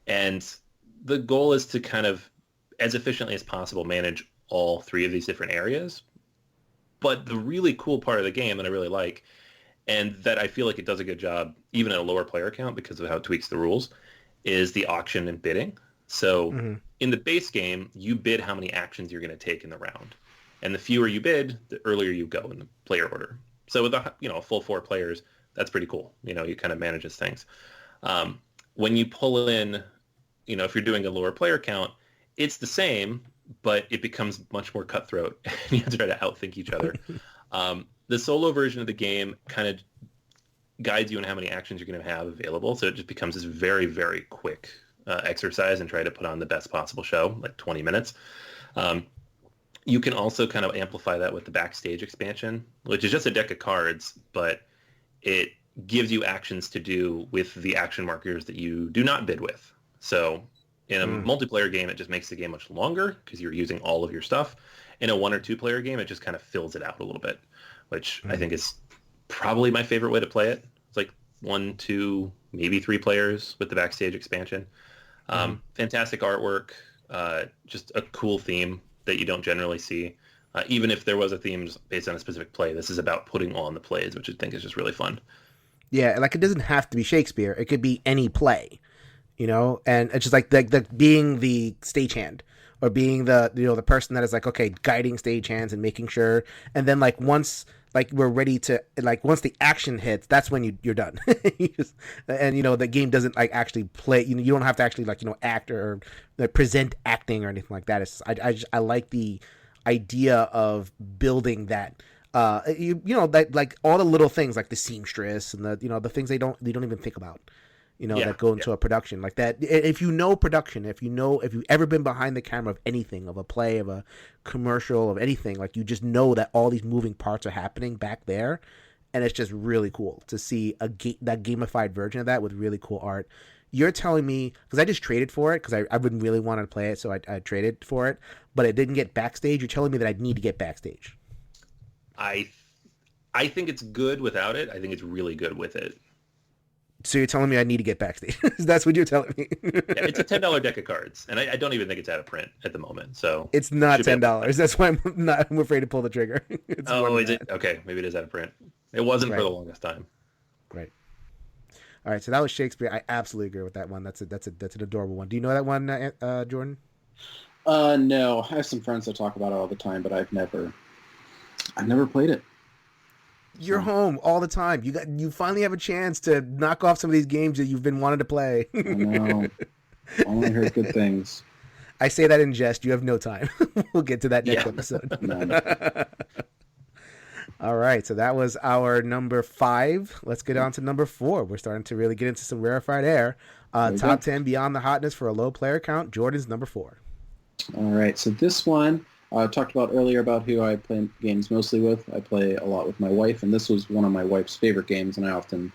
And the goal is to kind of, as efficiently as possible, manage all 3 of these different areas. But the really cool part of the game that I really like, and that I feel like it does a good job, even at a lower player count because of how it tweaks the rules, is the auction and bidding. So in the base game, you bid how many actions you're going to take in the round. And the fewer you bid, the earlier you go in the player order. So with a full 4 players, that's pretty cool. You kind of manages things. When you pull in, if you're doing a lower player count, it's the same, but it becomes much more cutthroat. You have to try to outthink each other. The solo version of the game kind of guides you on how many actions you're going to have available. So it just becomes this very, very quick exercise and try to put on the best possible show, like 20 minutes. You can also kind of amplify that with the backstage expansion, which is just a deck of cards, but it gives you actions to do with the action markers that you do not bid with. So in a multiplayer game, it just makes the game much longer because you're using all of your stuff. In a 1 or 2 player game, it just kind of fills it out a little bit, which I think is probably my favorite way to play it. It's like 1, 2, maybe 3 players with the backstage expansion. Fantastic artwork, just a cool theme that you don't generally see. Even if there was a theme based on a specific play, this is about putting on the plays, which I think is just really fun. Yeah, like it doesn't have to be Shakespeare. It could be any play, you know? And it's just like the being the stagehand or being the, you know, the person that is like, okay, guiding stagehands and making sure. And then like once like we're ready to, like once the action hits, that's when you're done. And, you know, the game doesn't like actually play, you know, you don't have to actually like, you know, act or like, present acting or anything like that. It's I like the idea of building that. You know that like all the little things like the seamstress and the, you know, the things they don't even think about, you know, that go into a production like that. If you know production, if you've ever been behind the camera of anything, of a play, of a commercial, of anything, like you just know that all these moving parts are happening back there, and it's just really cool to see that gamified version of that with really cool art. You're telling me, because I just traded for it because I wouldn't really want to play it, so I traded for it, but it didn't get backstage. You're telling me that I need to get backstage. I think it's good without it. I think it's really good with it. So you're telling me I need to get backstage? That's what you're telling me. Yeah, it's a $10 deck of cards, and I don't even think it's out of print at the moment. So it's not $10. That's why I'm afraid to pull the trigger. Is it? Okay, maybe it is out of print. It wasn't for the longest time. Right. All right, so that was Shakespeare. I absolutely agree with that one. That's an adorable one. Do you know that one, Jordan? No. I have some friends that talk about it all the time, but I've never played it. You're home all the time. You finally have a chance to knock off some of these games that you've been wanting to play. I know. Only heard good things. I say that in jest. You have no time. We'll get to that next episode. No. All right, so that was our number 5. Let's get on to number 4. We're starting to really get into some rarefied air. Top 10 Beyond the Hotness for a low player count. Jordan's number 4. All right, so this one I talked about earlier about who I play games mostly with. I play a lot with my wife, and this was one of my wife's favorite games, and I often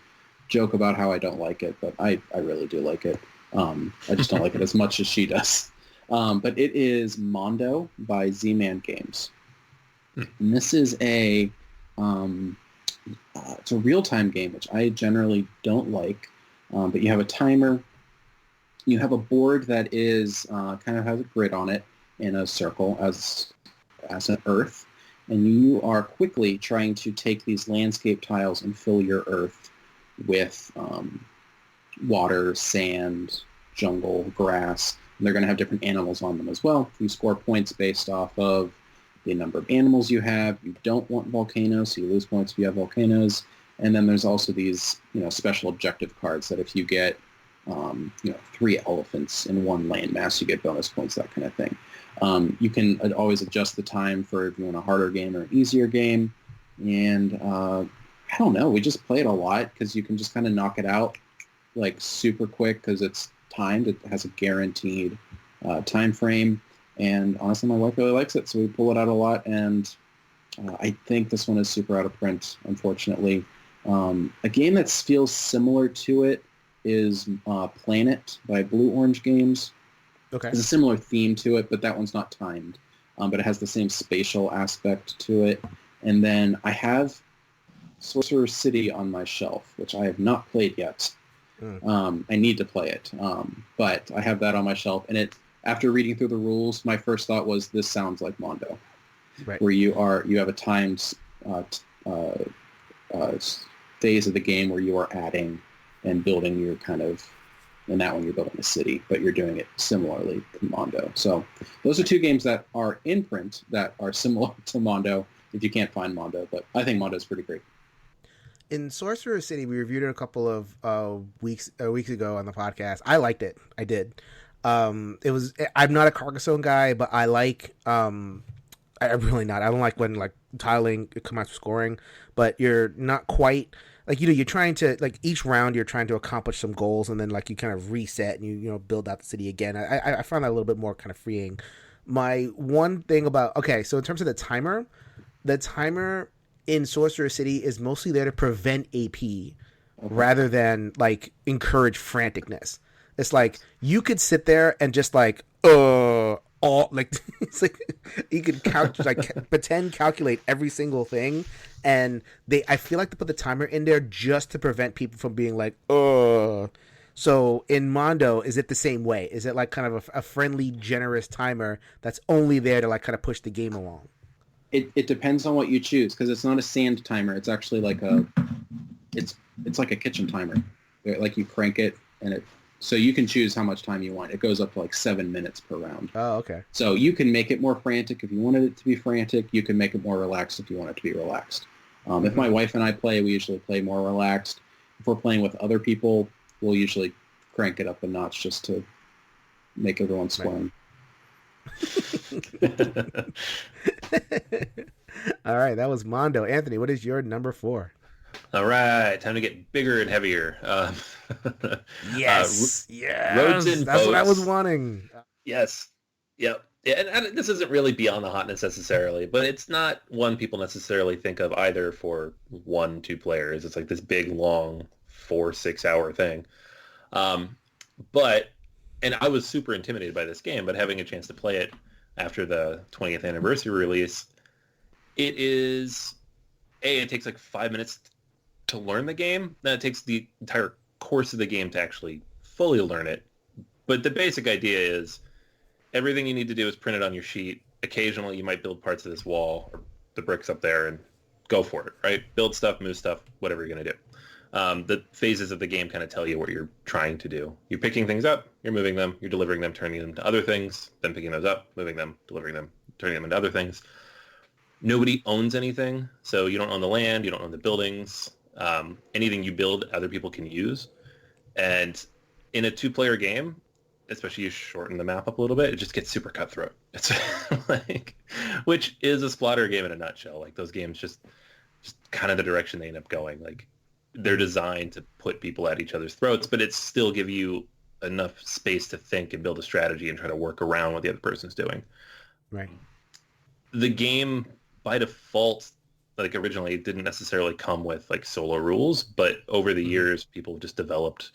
joke about how I don't like it, but I really do like it. I just don't like it as much as she does. But it is Mondo by Z-Man Games. And this is it's a real-time game, which I generally don't like. But you have a timer. You have a board that is kind of has a grid on it in a circle as an earth, and you are quickly trying to take these landscape tiles and fill your earth with water, sand, jungle, grass. And they're going to have different animals on them as well. You score points based off of the number of animals you have. You don't want volcanoes, so you lose points if you have volcanoes. And then there's also these, you know, special objective cards that if you get 3 elephants in one landmass, you get bonus points, that kind of thing. You can always adjust the time for if you want a harder game or an easier game. And I don't know, we just play it a lot because you can just kind of knock it out like super quick because it's timed. It has a guaranteed time frame. And honestly, my wife really likes it, so we pull it out a lot. And I think this one is super out of print, unfortunately. A game that feels similar to it is Planet by Blue Orange Games. Okay. There's a similar theme to it, but that one's not timed. But it has the same spatial aspect to it. And then I have Sorcerer City on my shelf, which I have not played yet. I need to play it. But I have that on my shelf. And after reading through the rules, my first thought was this sounds like Mondo. Right. Where you have a timed phase of the game where you are adding and building your kind of, in that one you're building a city, but you're doing it similarly to Mondo. So those are 2 games that are in print that are similar to Mondo if you can't find Mondo, but I think Mondo is pretty great. In Sorcerer City, we reviewed it a couple of weeks ago on the podcast. I liked it. I did. I'm not a Carcassonne guy, but I like, I'm really not. I don't like when like tiling comes out scoring, but you're not quite like, you know, you're trying to like each round you're trying to accomplish some goals and then like you kind of reset and you build out the city again. I find that a little bit more kind of freeing, My one thing about so in terms of the timer in Sorcerer City is mostly there to prevent AP rather than like encourage franticness. It's like you could sit there and just like all like it's like you could pretend calculate every single thing, and I feel like they put the timer in there just to prevent people from being like So in Mondo, is it the same way? Is it like kind of a friendly, generous timer that's only there to like kind of push the game along? It depends on what you choose, because it's not a sand timer. It's actually like it's like a kitchen timer. Like you crank it so you can choose how much time you want. It goes up to like 7 minutes per round. Oh, okay. So you can make it more frantic if you wanted it to be frantic. You can make it more relaxed if you want it to be relaxed. If my wife and I play, we usually play more relaxed. If we're playing with other people, we'll usually crank it up a notch just to make everyone squirm. All right, that was Mondo. Anthony, what is your number 4? All right, time to get bigger and heavier. Yes, Roads and that's Boats. what I was wanting. Yes, yep. Yeah, and this isn't really beyond the hotness necessarily, but it's not one people necessarily think of either for 1-2 players. It's like this big, long, 4-6 hour thing. And I was super intimidated by this game, but having a chance to play it after the 20th anniversary release, it takes like 5 minutes to learn the game. Then it takes the entire course of the game to actually fully learn it. But the basic idea is everything you need to do is print it on your sheet. Occasionally you might build parts of this wall or the bricks up there and go for it, right? Build stuff, move stuff, whatever you're going to do. The phases of the game kind of tell you what you're trying to do. You're picking things up, you're moving them, you're delivering them, turning them to other things, then picking those up, moving them, delivering them, turning them into other things. Nobody owns anything, so you don't own the land, you don't own the buildings. Anything you build, other people can use. And in a 2-player game, especially you shorten the map up a little bit, it just gets super cutthroat. It's like, which is a splatter game in a nutshell. Like those games just kind of the direction they end up going. Like they're designed to put people at each other's throats, but it's still give you enough space to think and build a strategy and try to work around what the other person's doing. Right. The game by default, like originally, it didn't necessarily come with like solo rules, but over the years, people have just developed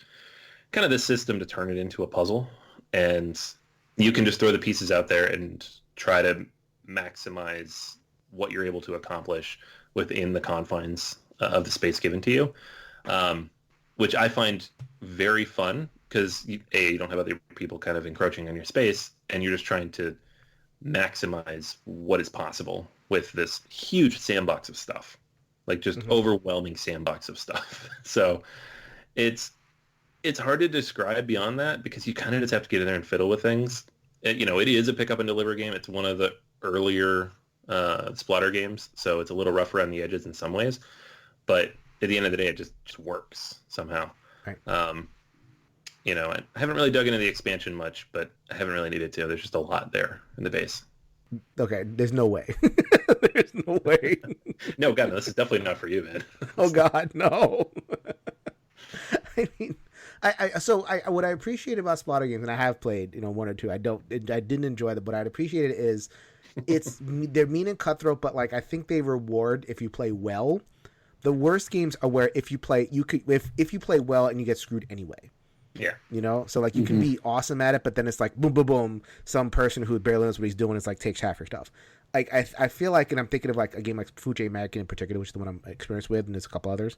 kind of this system to turn it into a puzzle, and you can just throw the pieces out there and try to maximize what you're able to accomplish within the confines of the space given to you, which I find very fun because you don't have other people kind of encroaching on your space, and you're just trying to maximize what is possible with this huge sandbox of stuff, like just overwhelming sandbox of stuff. So it's hard to describe beyond that because you kind of just have to get in there and fiddle with things. It is a pick up and deliver game. It's one of the earlier splatter games, so it's a little rough around the edges in some ways, but at the end of the day, it just works somehow. Right. I haven't really dug into the expansion much, but I haven't really needed to. There's just a lot there in the base. Okay, there's no way. There's no way. No, God, no, this is definitely not for you, man. Oh God, no. I mean, what I appreciate about splatter games, and I have played, 1 or 2. I didn't enjoy them, but I'd appreciate it is, they're mean and cutthroat, but like I think they reward if you play well. The worst games are where if you play well and you get screwed anyway. Yeah. So like you can be awesome at it, but then it's like boom, boom, boom. Some person who barely knows what he's doing is like takes half your stuff. Like I feel like, and I'm thinking of like a game like Fuji American in particular, which is the one I'm experienced with, and there's a couple others.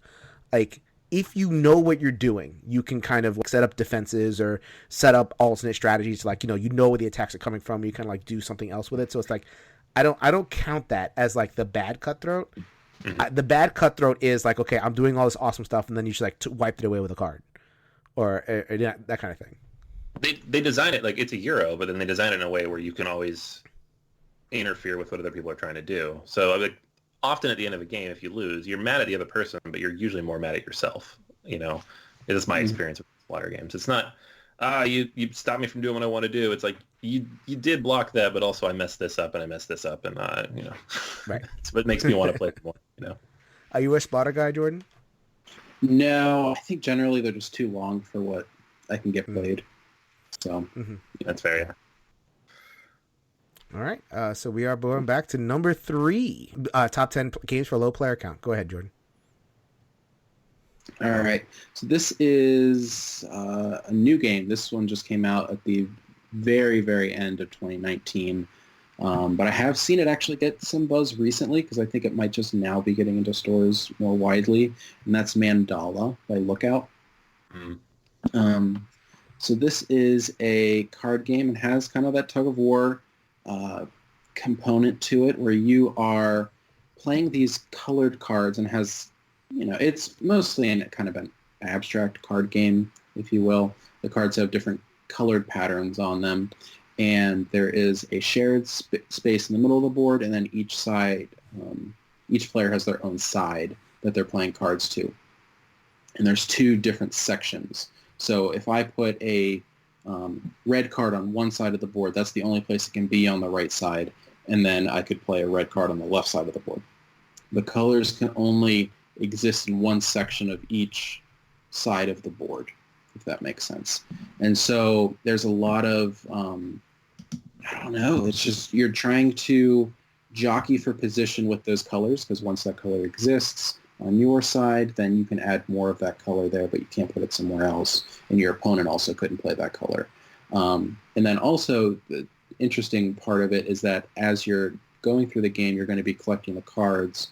Like if you know what you're doing, you can kind of set up defenses or set up alternate strategies. Like you know where the attacks are coming from. You kind of like do something else with it. So it's like I don't count that as like the bad cutthroat. The bad cutthroat is like, okay, I'm doing all this awesome stuff, and then you should like wipe it away with a card. Or that kind of thing. They design it like it's a Euro, but then they design it in a way where you can always interfere with what other people are trying to do. So like often at the end of a game, if you lose, you're mad at the other person, but you're usually more mad at yourself. It is my experience with splatter games. It's not you stopped me from doing what I want to do. It's like you did block that, but also I messed this up and Right. It's what makes me want to play more. Are you a splatter guy, Jordan? No, I think generally they're just too long for what I can get played. So that's fair. Yeah. All right. So we are going back to number 3. Top 10 games for low player count. Go ahead, Jordan. All right. So this is a new game. This one just came out at the very, very end of 2019. But I have seen it actually get some buzz recently because I think it might just now be getting into stores more widely, and that's Mandala by Lookout. So this is a card game and has kind of that tug of war component to it where you are playing these colored cards and has, it's mostly kind of an abstract card game, if you will. The cards have different colored patterns on them. And there is a shared space in the middle of the board, and then each side, each player has their own side that they're playing cards to. And there's 2 different sections. So if I put a red card on one side of the board, that's the only place it can be on the right side, and then I could play a red card on the left side of the board. The colors can only exist in one section of each side of the board, if that makes sense. And so there's a lot of, I don't know, it's just you're trying to jockey for position with those colors because once that color exists on your side, then you can add more of that color there, but you can't put it somewhere else. And your opponent also couldn't play that color. And then also the interesting part of it is that as you're going through the game, you're going to be collecting the cards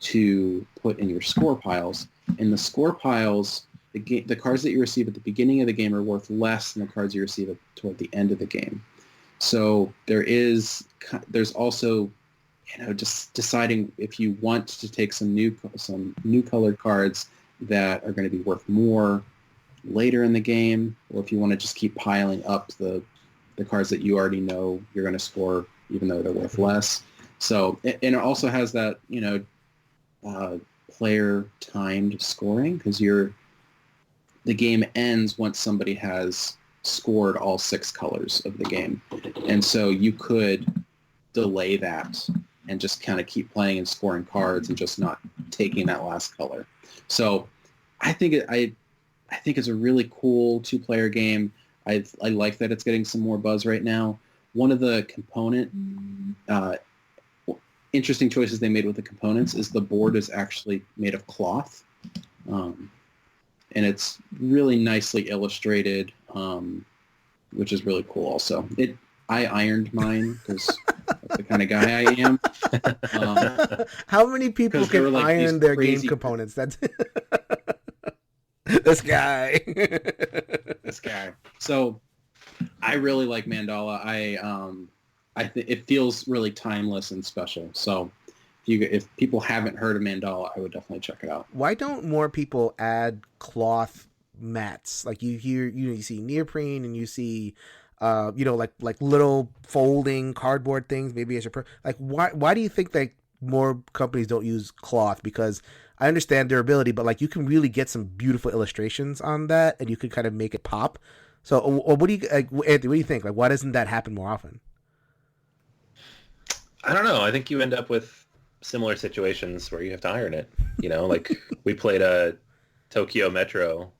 to put in your score piles. And the score piles, the cards that you receive at the beginning of the game are worth less than the cards you receive toward the end of the game. So there's also, just deciding if you want to take some new colored cards that are going to be worth more later in the game, or if you want to just keep piling up the cards that you already know you're going to score, even though they're worth less. So, and it also has that, player timed scoring because the game ends once somebody has scored all 6 colors of the game. And so you could delay that and just kind of keep playing and scoring cards and just not taking that last color. So I think it's a really cool 2-player game. I like that it's getting some more buzz right now. One of the interesting choices they made with the components is the board is actually made of cloth. And it's really nicely illustrated, which is really cool also. I ironed mine because that's the kind of guy I am. How many people can iron their game components? That's this guy. This guy. So I really like Mandala. I think it feels really timeless and special. So if people haven't heard of Mandala, I would definitely check it out. Why don't more people add cloth mats? Like you see neoprene and you see, like little folding cardboard things. Maybe as your why do you think that more companies don't use cloth? Because I understand durability, but like you can really get some beautiful illustrations on that, and you can kind of make it pop. So, or what do you Anthony? What do you think? Like, why doesn't that happen more often? I don't know. I think you end up with similar situations where you have to iron it. Like we played a Tokyo Metro,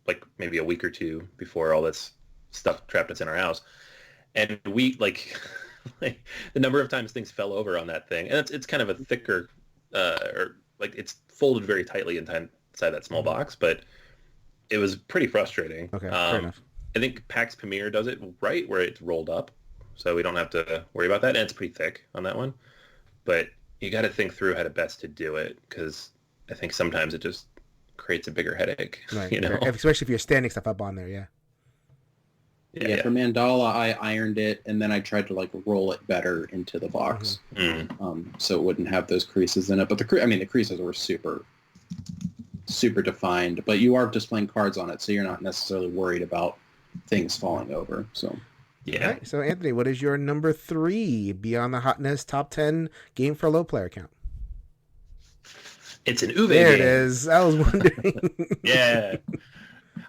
like maybe a week or 2 before all this stuff trapped us in our house, and we like the number of times things fell over on that thing, and it's kind of a thicker, or like it's folded very tightly inside that small box, but it was pretty frustrating. Okay, fair enough. I think PAX Premier does it right where it's rolled up, so we don't have to worry about that, and it's pretty thick on that one. But you got to think through how to best to do it, because I think sometimes it just creates a bigger headache. Right. Especially if you're standing stuff up on there, yeah. Yeah, for Mandala, I ironed it, and then I tried to like roll it better into the box, so it wouldn't have those creases in it. But the creases were super, super defined. But you are displaying cards on it, so you're not necessarily worried about things falling over. So yeah. Right, so Anthony, what is your number 3 beyond the Hotness top 10 game for low player count? It's an Uwe There game. it is. I was wondering. Yeah,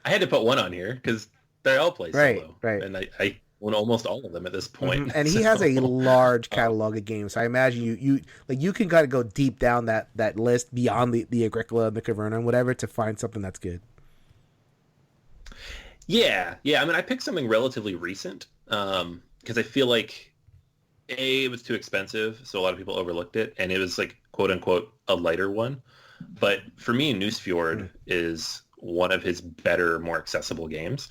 I had to put one on here because they all play solo, right. And I won almost all of them at this point. And he has a large catalog of games, so I imagine you can kind of go deep down that list beyond the Agricola and the Caverna and whatever to find something that's good. Yeah. I mean, I picked something relatively recent because I feel like it was too expensive, so a lot of people overlooked it, and it was like quote unquote a lighter one. But for me, Newsfjord is one of his better, more accessible games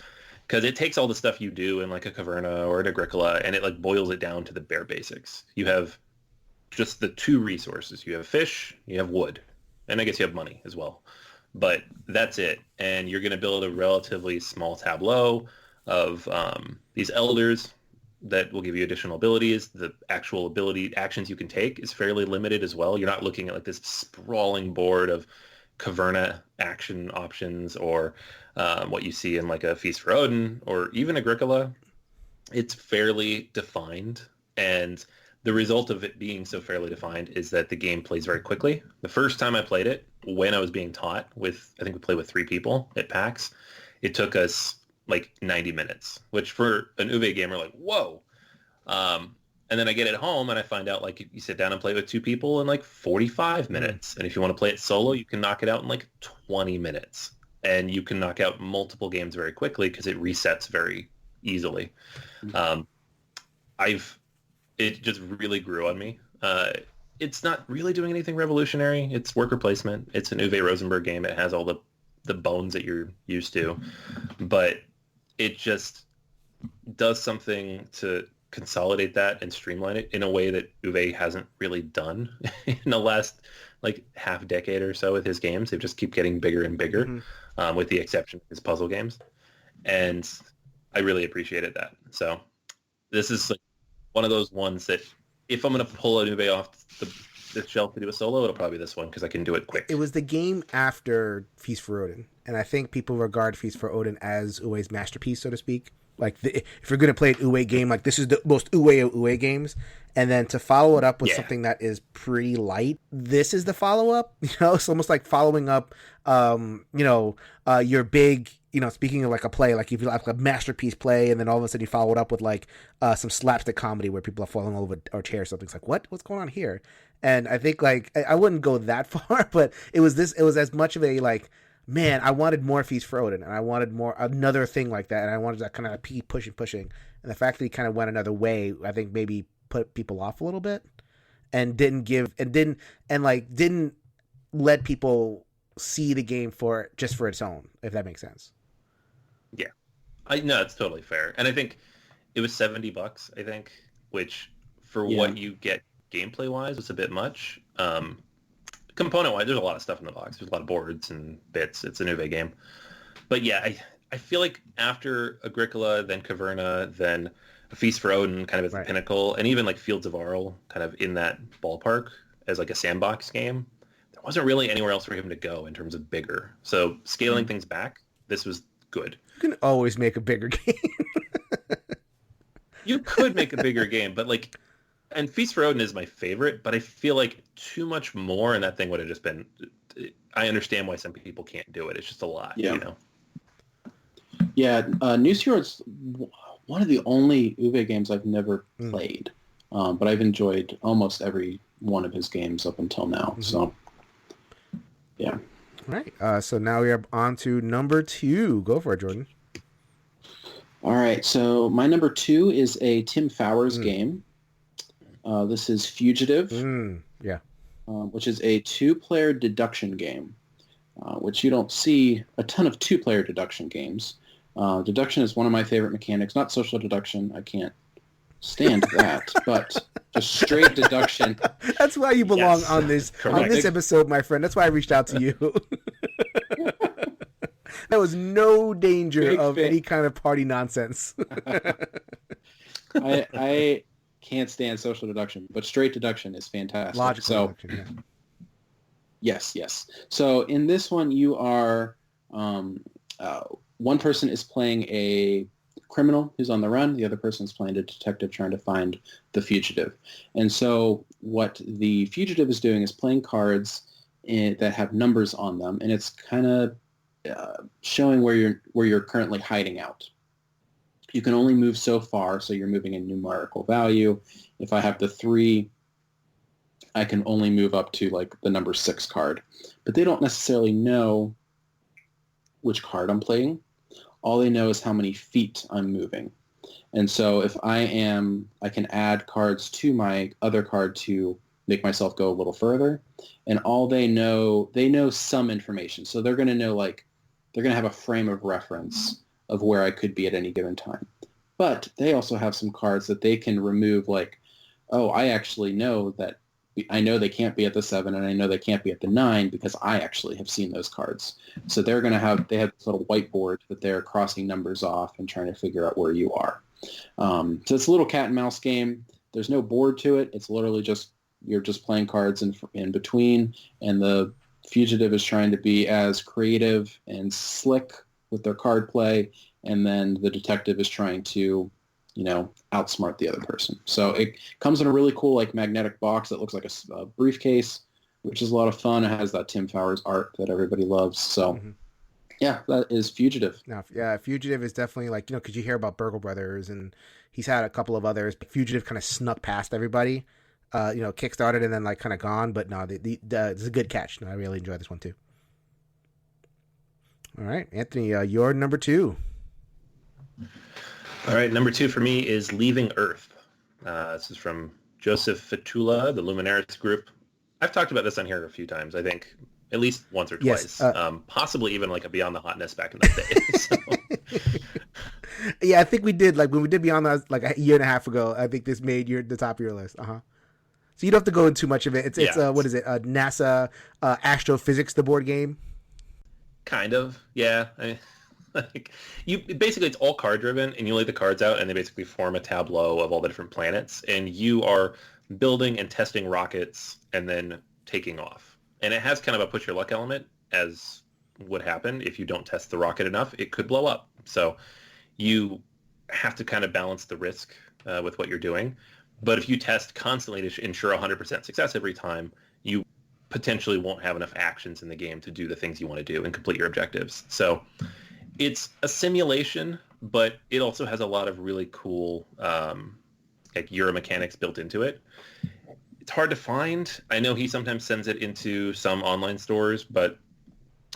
because it takes all the stuff you do in like a Caverna or an Agricola, and it like boils it down to the bare basics. You have just the two resources. You have fish, you have wood, and I guess you have money as well. But that's it, and you're going to build a relatively small tableau of these elders that will give you additional abilities. The actual ability actions you can take is fairly limited as well. You're not looking at like this sprawling board of Caverna action options or what you see in like a Feast for Odin or even Agricola. It's fairly defined, and the result of it being so fairly defined is that the game plays very quickly. The first time I played it, when I was being taught with, I think we played with 3 people at PAX, it took us like 90 minutes, which for an Uwe gamer, like, whoa. And then I get it home and I find out like you sit down and play with 2 people in like 45 minutes. And if you want to play it solo, you can knock it out in like 20 minutes. And you can knock out multiple games very quickly because it resets very easily. It just really grew on me. It's not really doing anything revolutionary. It's worker placement. It's an Uwe Rosenberg game. It has all the bones that you're used to. But it just does something to consolidate that and streamline it in a way that Uwe hasn't really done in the last like half decade or so with his games. They just keep getting bigger and bigger, with the exception of his puzzle games. And I really appreciated that. So this is like one of those ones that if I'm going to pull an Uwe off the shelf to do a solo, it'll probably be this one because I can do it quick. It was the game after Feast for Odin, and I think people regard Feast for Odin as Uwe's masterpiece, so to speak. Like, if you're going to play an Uwe game, like, this is the most Uwe of Uwe games, and then to follow it up with something that is pretty light, this is the follow-up, it's almost like following up, your big, speaking of like a play, like if you have a masterpiece play, and then all of a sudden you follow it up with like some slapstick comedy where people are falling over or chairs, something's like, what's going on here? And I think like, I wouldn't go that far, but it was as much of a like, man, I wanted more Feast for Odin, and I wanted another thing like that, and I wanted to kind of keep pushing. And the fact that he kind of went another way, I think maybe put people off a little bit, and didn't let people see the game for its own, if that makes sense. Yeah, no, it's totally fair, and I think it was $70, I think, which for what you get gameplay wise was a bit much. Component-wise, there's a lot of stuff in the box. There's a lot of boards and bits. It's a Uwe game. But yeah, I feel like after Agricola, then Caverna, then A Feast for Odin kind of as the pinnacle, and even like Fields of Arle kind of in that ballpark as like a sandbox game, there wasn't really anywhere else for him to go in terms of bigger. So scaling things back, this was good. You can always make a bigger game. You could make a bigger game, but like... And Feast for Odin is my favorite, but I feel like too much more, and that thing would have just been... I understand why some people can't do it. It's just a lot, Yeah, Newsfjord's one of the only Uwe games I've never played, but I've enjoyed almost every one of his games up until now, so... Yeah. All right, so now we are on to number 2. Go for it, Jordan. All right, so my number 2 is a Tim Fowers game. This is Fugitive, which is a 2-player deduction game, which you don't see a ton of 2-player deduction games. Deduction is one of my favorite mechanics, not social deduction. I can't stand that, but just straight deduction. That's why you belong on this episode, my friend. That's why I reached out to you. There was no danger of any kind of party nonsense. I can't stand social deduction, but straight deduction is fantastic. Logical deduction, yeah. Yes. So in this one, you are one person is playing a criminal who's on the run. The other person is playing a detective trying to find the fugitive. And so what the fugitive is doing is playing cards that have numbers on them, and it's kind of showing where you're currently hiding out. You can only move so far, so you're moving in numerical value. If I have the 3, I can only move up to like the number 6 card. But they don't necessarily know which card I'm playing. All they know is how many feet I'm moving. And so if I can add cards to my other card to make myself go a little further. And all they know some information. So they're going to know, like, they're going to have a frame of reference of where I could be at any given time. But they also have some cards that they can remove, like, oh, I actually know that I know they can't be at the 7 and I know they can't be at the 9 because I actually have seen those cards. So they have this little whiteboard that they're crossing numbers off and trying to figure out where you are. So it's a little cat and mouse game. There's no board to it. It's literally just, you're just playing cards in between, and the fugitive is trying to be as creative and slick with their card play, and then the detective is trying to, outsmart the other person. So it comes in a really cool, like, magnetic box that looks like a briefcase, which is a lot of fun. It has that Tim Fowers art that everybody loves. So, yeah, that is Fugitive. Now, yeah, Fugitive is definitely, like, because you hear about Burgle Brothers, and he's had a couple of others. But Fugitive kind of snuck past everybody. Kickstarted and then, like, kind of gone. But no, it's a good catch. No, I really enjoyed this one too. All right, Anthony, your number 2. All right, number 2 for me is Leaving Earth. This is from Joseph Fitula, the Luminaris group. I've talked about this on here a few times, I think, at least once or twice. Yes, possibly even like a Beyond the Hotness back in the day. So. Yeah, I think we did. Like, when we did Beyond the, like, a year and a half ago, I think this made the top of your list. So you don't have to go into too much of it. It's what is it? NASA Astrophysics, the board game. Kind of, yeah. Basically, it's all card driven, and you lay the cards out, and they basically form a tableau of all the different planets, and you are building and testing rockets, and then taking off. And it has kind of a push your luck element, as would happen if you don't test the rocket enough. It could blow up. So you have to kind of balance the risk with what you're doing. But if you test constantly to ensure 100% success every time, you potentially won't have enough actions in the game to do the things you want to do and complete your objectives. So it's a simulation, but it also has a lot of really cool like Euro mechanics built into it. It's hard to find. I know he sometimes sends it into some online stores, but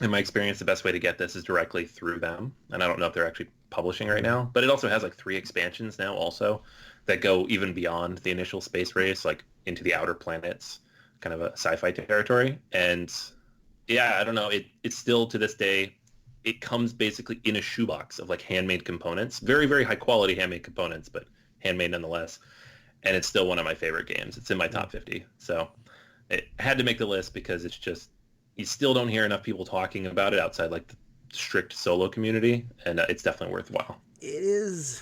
in my experience, the best way to get this is directly through them. And I don't know if they're actually publishing right now, but it also has like 3 expansions now also that go even beyond the initial space race, like into the outer planets, kind of a sci-fi territory. And yeah, I don't know. It's still, to this day, it comes basically in a shoebox of like handmade components, very, very high quality handmade components, but handmade nonetheless. And it's still one of my favorite games. It's in my top 50. So it had to make the list because it's just, you still don't hear enough people talking about it outside like the strict solo community. And it's definitely worthwhile. It is.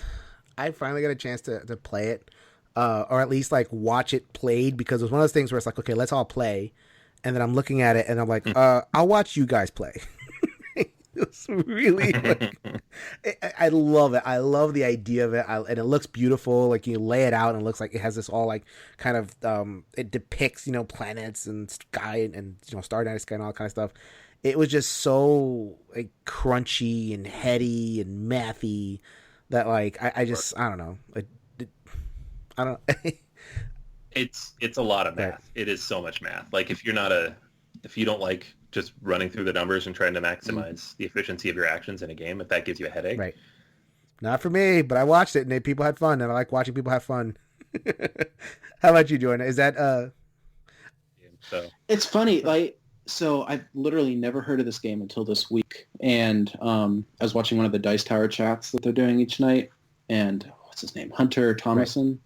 I finally got a chance to play it, or at least like watch it played, because it was one of those things where it's like, okay, let's all play. And then I'm looking at it and I'm like, I'll watch you guys play. It's really like, I love it. I love the idea of it, and it looks beautiful. Like, you lay it out and it looks like it has this all like kind of it depicts planets and sky and star night sky and all that kind of stuff. It was just so like crunchy and heady and mathy that like I don't know. I don't. It's a lot of math. It is so much math. Like if you don't like just running through the numbers and trying to maximize the efficiency of your actions in a game, if that gives you a headache. Right. Not for me, but I watched it and people had fun, and I like watching people have fun. How about you, Jordan? Is that So it's funny, like, so I've literally never heard of this game until this week, and I was watching one of the Dice Tower chats that they're doing each night, and what's his name, Hunter Thomason,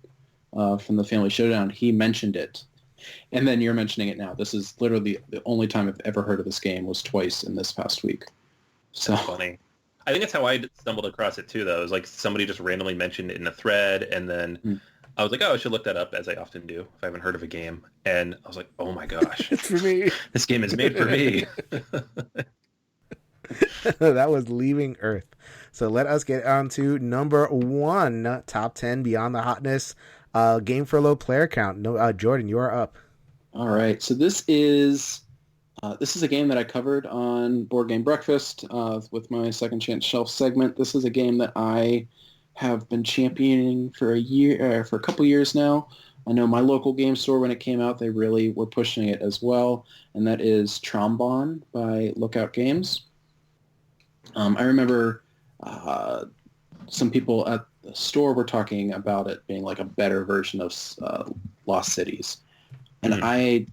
from the Family Showdown, he mentioned it. And then you're mentioning it now. This is literally the only time I've ever heard of this game was twice in this past week. So that's funny. I think that's how I stumbled across it too, though. It was like somebody just randomly mentioned it in a thread, and then I was like, oh, I should look that up, as I often do if I haven't heard of a game. And I was like, oh my gosh, it's for me. This game is made for me. That was Leaving Earth. So let us get on to number 1, top 10 Beyond the Hotness. Game for low player count. No, Jordan, you are up. All right. So this is a game that I covered on Board Game Breakfast with my Second Chance Shelf segment. This is a game that I have been championing for a couple years now. I know my local game store, when it came out, they really were pushing it as well, and that is Trombone by Lookout Games. I remember some people at the store, we're talking about it being like a better version of Lost Cities. And I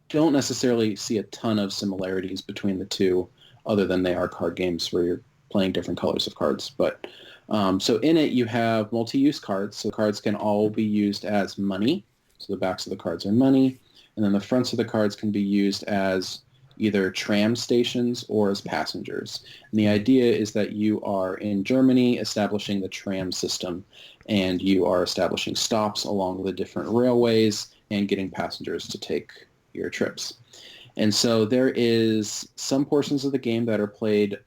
don't necessarily see a ton of similarities between the two, other than they are card games where you're playing different colors of cards. But so in it, you have multi-use cards. So cards can all be used as money. So the backs of the cards are money. And then the fronts of the cards can be used as either tram stations or as passengers. And the idea is that you are in Germany establishing the tram system, and you are establishing stops along the different railways and getting passengers to take your trips. And so there is some portions of the game that are played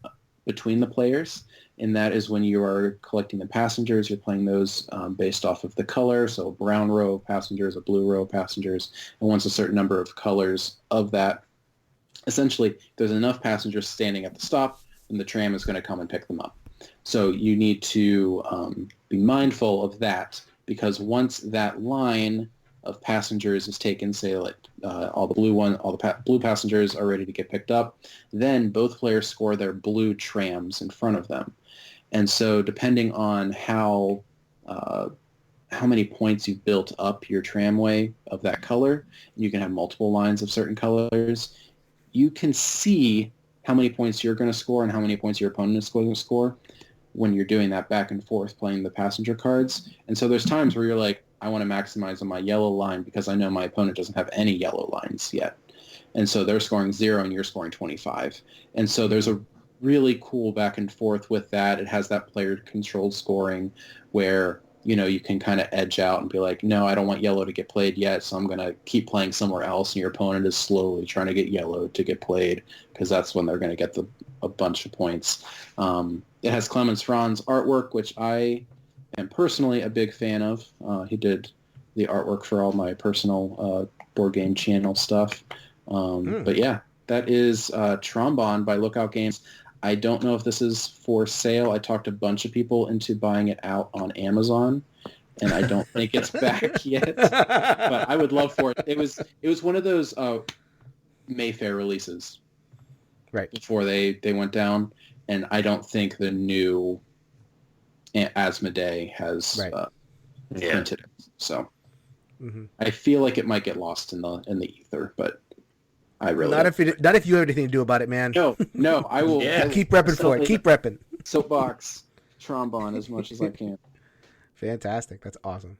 between the players, and that is when you are collecting the passengers. You're playing those based off of the color, so a brown row of passengers, a blue row of passengers, and once a certain number of colors of that, essentially, if there's enough passengers standing at the stop, then the tram is going to come and pick them up. So you need to be mindful of that, because once that line of passengers is taken, say like all the blue passengers are ready to get picked up, then both players score their blue trams in front of them. And so depending on how many points you've built up your tramway of that color, and you can have multiple lines of certain colors, you can see how many points you're going to score and how many points your opponent is going to score when you're doing that back and forth playing the passenger cards. And so there's times where you're like, I want to maximize on my yellow line because I know my opponent doesn't have any yellow lines yet. And so they're scoring 0 and you're scoring 25. And so there's a really cool back and forth with that. It has that player-controlled scoring where, you know, you can kind of edge out and be like, no, I don't want yellow to get played yet, so I'm going to keep playing somewhere else. And your opponent is slowly trying to get yellow to get played because that's when they're going to get a bunch of points. It has Clemens Franz artwork, which I am personally a big fan of. He did the artwork for all my personal board game channel stuff. But yeah, that is Trombone by Lookout Games. I don't know if this is for sale. I talked a bunch of people into buying it out on Amazon, and I don't think it's back yet. But I would love for it. It was one of those Mayfair releases, right before they went down, and I don't think the new Asmodee has printed it. So I feel like it might get lost in the ether, but I really not if you have anything to do about it, man. No, I will. I keep repping for it. Keep repping. Soapbox Trombone as much as I can. Fantastic. That's awesome.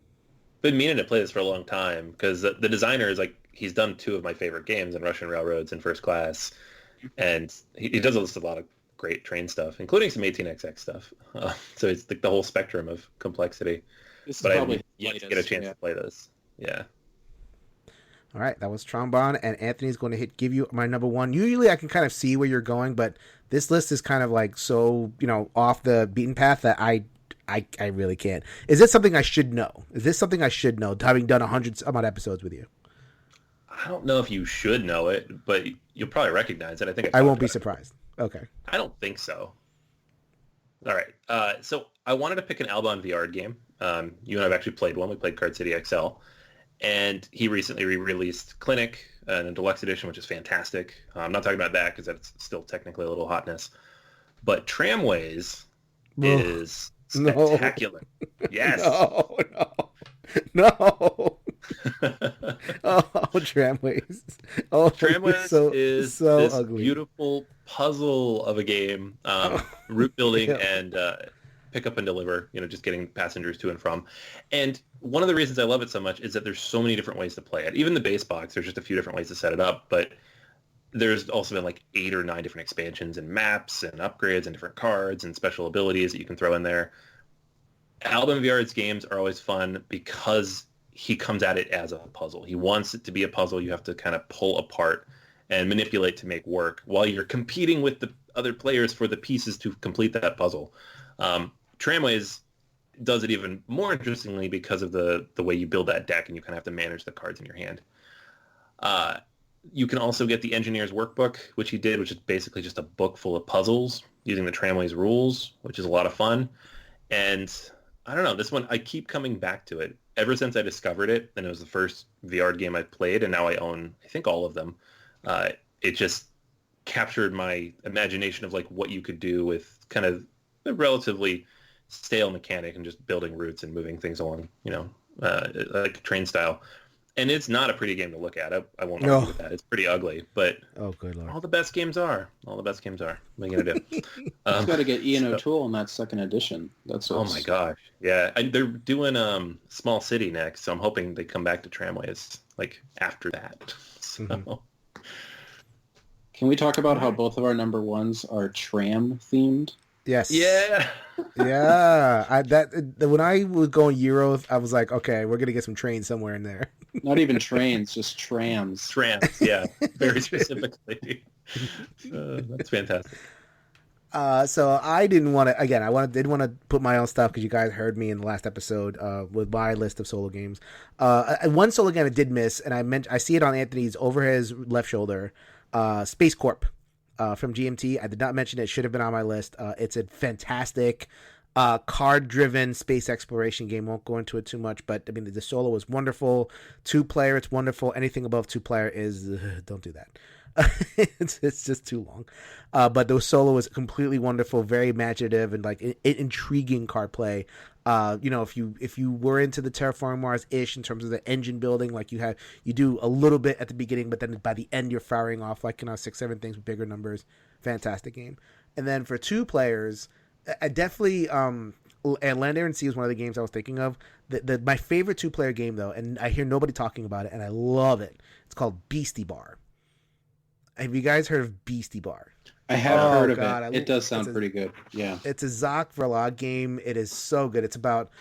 Been meaning to play this for a long time because the designer is like, he's done 2 of my favorite games in Russian Railroads and First Class, and he does a lot of great train stuff, including some 18XX stuff. So it's like the whole spectrum of complexity. But I haven't yet to get a chance to play this. Yeah. All right, that was Trombone, and Anthony's going to give you my number 1. Usually I can kind of see where you're going, but this list is kind of like so, off the beaten path that I really can't. Is this something I should know? Having done 100 some odd episodes with you? I don't know if you should know it, but you'll probably recognize it. I think I won't be surprised. Okay. I don't think so. All right. So I wanted to pick an Alban VR game. You and I have actually played one. We played Card City XL. And he recently re-released Clinic in a deluxe edition, which is fantastic. I'm not talking about that because that's still technically a little hotness. But Tramways is spectacular. No. Yes. No. Tramways. Tramways is so this ugly, beautiful puzzle of a game. Route building and pick up and deliver, just getting passengers to and from. And one of the reasons I love it so much is that there's so many different ways to play it. Even the base box, there's just a few different ways to set it up, but there's also been like 8 or 9 different expansions and maps and upgrades and different cards and special abilities that you can throw in there. Alban Viard's games are always fun because he comes at it as a puzzle. He wants it to be a puzzle you have to kind of pull apart and manipulate to make work while you're competing with the other players for the pieces to complete that puzzle. Tramways does it even more interestingly because of the way you build that deck, and you kind of have to manage the cards in your hand. You can also get the Engineer's Workbook, which he did, which is basically just a book full of puzzles using the Tramways rules, which is a lot of fun. And I don't know, this one, I keep coming back to it. Ever since I discovered it, and it was the first VR game I played, and now I own, I think, all of them. It just captured my imagination of like what you could do with kind of a relatively stale mechanic and just building routes and moving things along, like train style. And it's not a pretty game to look at. I won't argue with that. It's pretty ugly, but good Lord. all the best games are. What are you going to do? You've got to get Ian O'Toole in that second edition. Oh my gosh. Yeah. They're doing Small City next, so I'm hoping they come back to Tramways like after that. So. Mm-hmm. Can we talk about how both of our number ones are tram themed? Yes. Yeah. Yeah. When I was going Euros, I was like, okay, we're gonna get some trains somewhere in there. Not even trains, just trams. Trams, yeah, very specifically. That's fantastic. So I didn't want to. Again, didn't want to put my own stuff because you guys heard me in the last episode with my list of solo games. One solo game I did miss, and I see it on Anthony's over his left shoulder. Space Corp from GMT. I did not mention it. Should have been on my list. It's a fantastic card-driven space exploration game. Won't go into it too much, but I mean the solo is wonderful. 2-player, it's wonderful. Anything above 2-player is don't do that. It's just too long. But the solo is completely wonderful, very imaginative, and like intriguing card play. If you were into the Terraforming Mars ish in terms of the engine building, like you do a little bit at the beginning, but then by the end you're firing off like 6-7 things with bigger numbers. Fantastic game. And then for 2 players, I definitely and Land Air and Sea is one of the games I was thinking of. My favorite 2-player game though, and I hear nobody talking about it, and I love it. It's called Beastie Bar. Have you guys heard of Beastie Bar? I have heard of it. It does sound pretty good. Yeah. It's a Jacques Verlag game. It is so good. It's about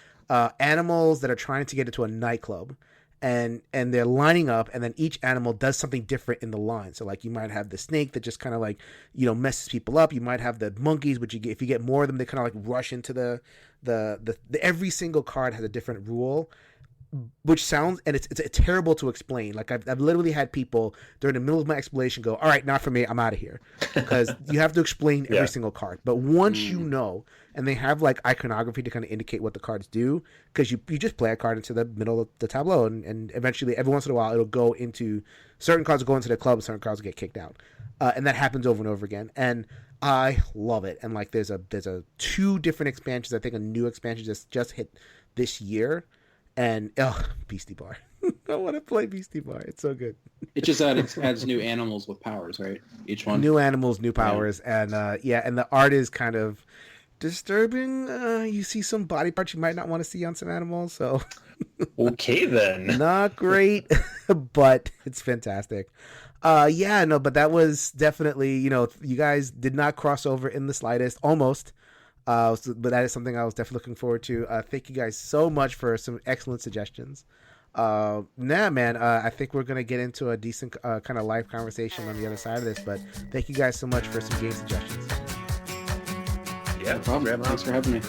animals that are trying to get into a nightclub, and they're lining up, and then each animal does something different in the line. So like you might have the snake that just kind of like, messes people up. You might have the monkeys, which if you get more of them, they kind of like rush into the every single card has a different rule. Which sounds, and it's terrible to explain. Like I've literally had people during the middle of my explanation go, all right, not for me, I'm out of here. Because you have to explain every single card. But once you know, and they have like iconography to kind of indicate what the cards do, because you just play a card into the middle of the tableau, and eventually every once in a while it'll go into, certain cards will go into the club, certain cards will get kicked out. And that happens over and over again. And I love it. And like there's 2 different expansions. I think a new expansion just hit this year. And Beastie Bar. I want to play Beastie Bar. It's so good. It just adds new animals with powers, right? Each one. New animals, new powers, and and the art is kind of disturbing. You see some body parts you might not want to see on some animals, so okay then. Not great, but it's fantastic. But that was definitely, you guys did not cross over in the slightest, almost. But that is something I was definitely looking forward to. Thank you guys so much for some excellent suggestions. I think we're going to get into a decent kind of live conversation on the other side of this, but thank you guys so much for some game suggestions. Yeah, no problem. Thanks for having me.